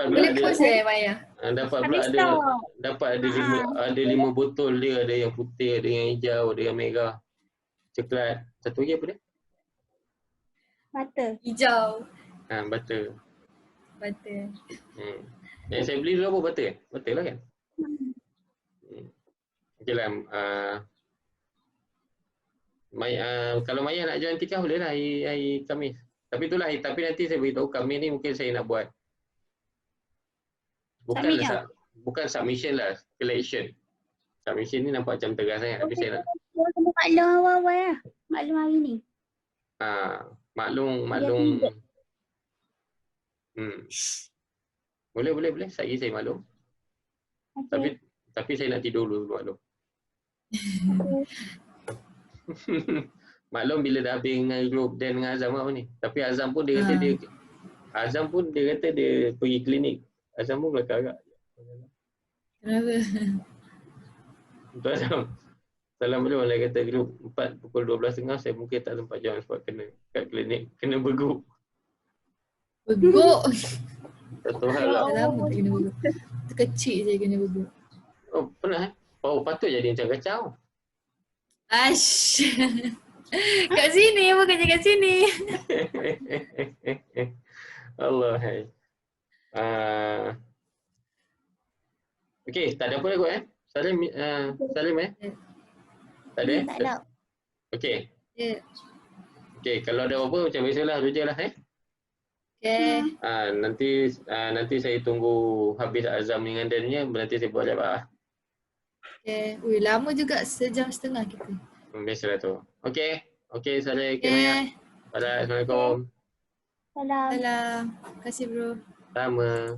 Boleh kau saya bayar. Dapat pula ada 5 botol dia, ada yang putih, ada yang hijau, ada yang merah. Coklat. Satu lagi apa dia? Butter. Hijau. Butter. Butter. Yang saya beli dulu apa butter? Butter lah kan? Okey lah. Kalau Maya nak join Tika boleh lah hari Khamis. Tapi itulah, tapi nanti saya beritahu Khamis ni mungkin saya nak buat. Bukan submission lah, collection. Submission ni nampak macam tegas sangat. Tapi saya nak. Maklum awal-awal lah. Maklum hari ni. Maklum. Boleh. Saya maklum. Okay. Tapi saya nak tidur dulu maklum. Maklum bila dah habis dengan grup dan dengan Azam apa ni. Tapi Azam pun dia kata dia pergi klinik. Azam pun kelakar agak. Kenapa? Untuk Azam. Salam belum dia kata grup 4 pukul 12.30 saya mungkin tak sempat jalan sebab kena kat klinik. Kena beguk. Beguk? Satu hal lah. Lama tak kena beguk. Kecil je kena beguk. Oh pernah patut jadi macam kacau. Ash. Kat sini, bukannya kat sini. Allah hai. Okey, tak ada apa lagi Salim Tak ada? Tak ada. Okey. Ya. Okey, kalau ada apa macam biasalah rujalah Okay. Nanti saya tunggu habis Azam dengan Dannya, nanti saya buat jawab. Okay. Ui, lama juga 1.5 jam kita. Biasalah tu. Okey. Salam. Okay. Assalamualaikum. Salam. Salam. Terima kasih bro. Sama.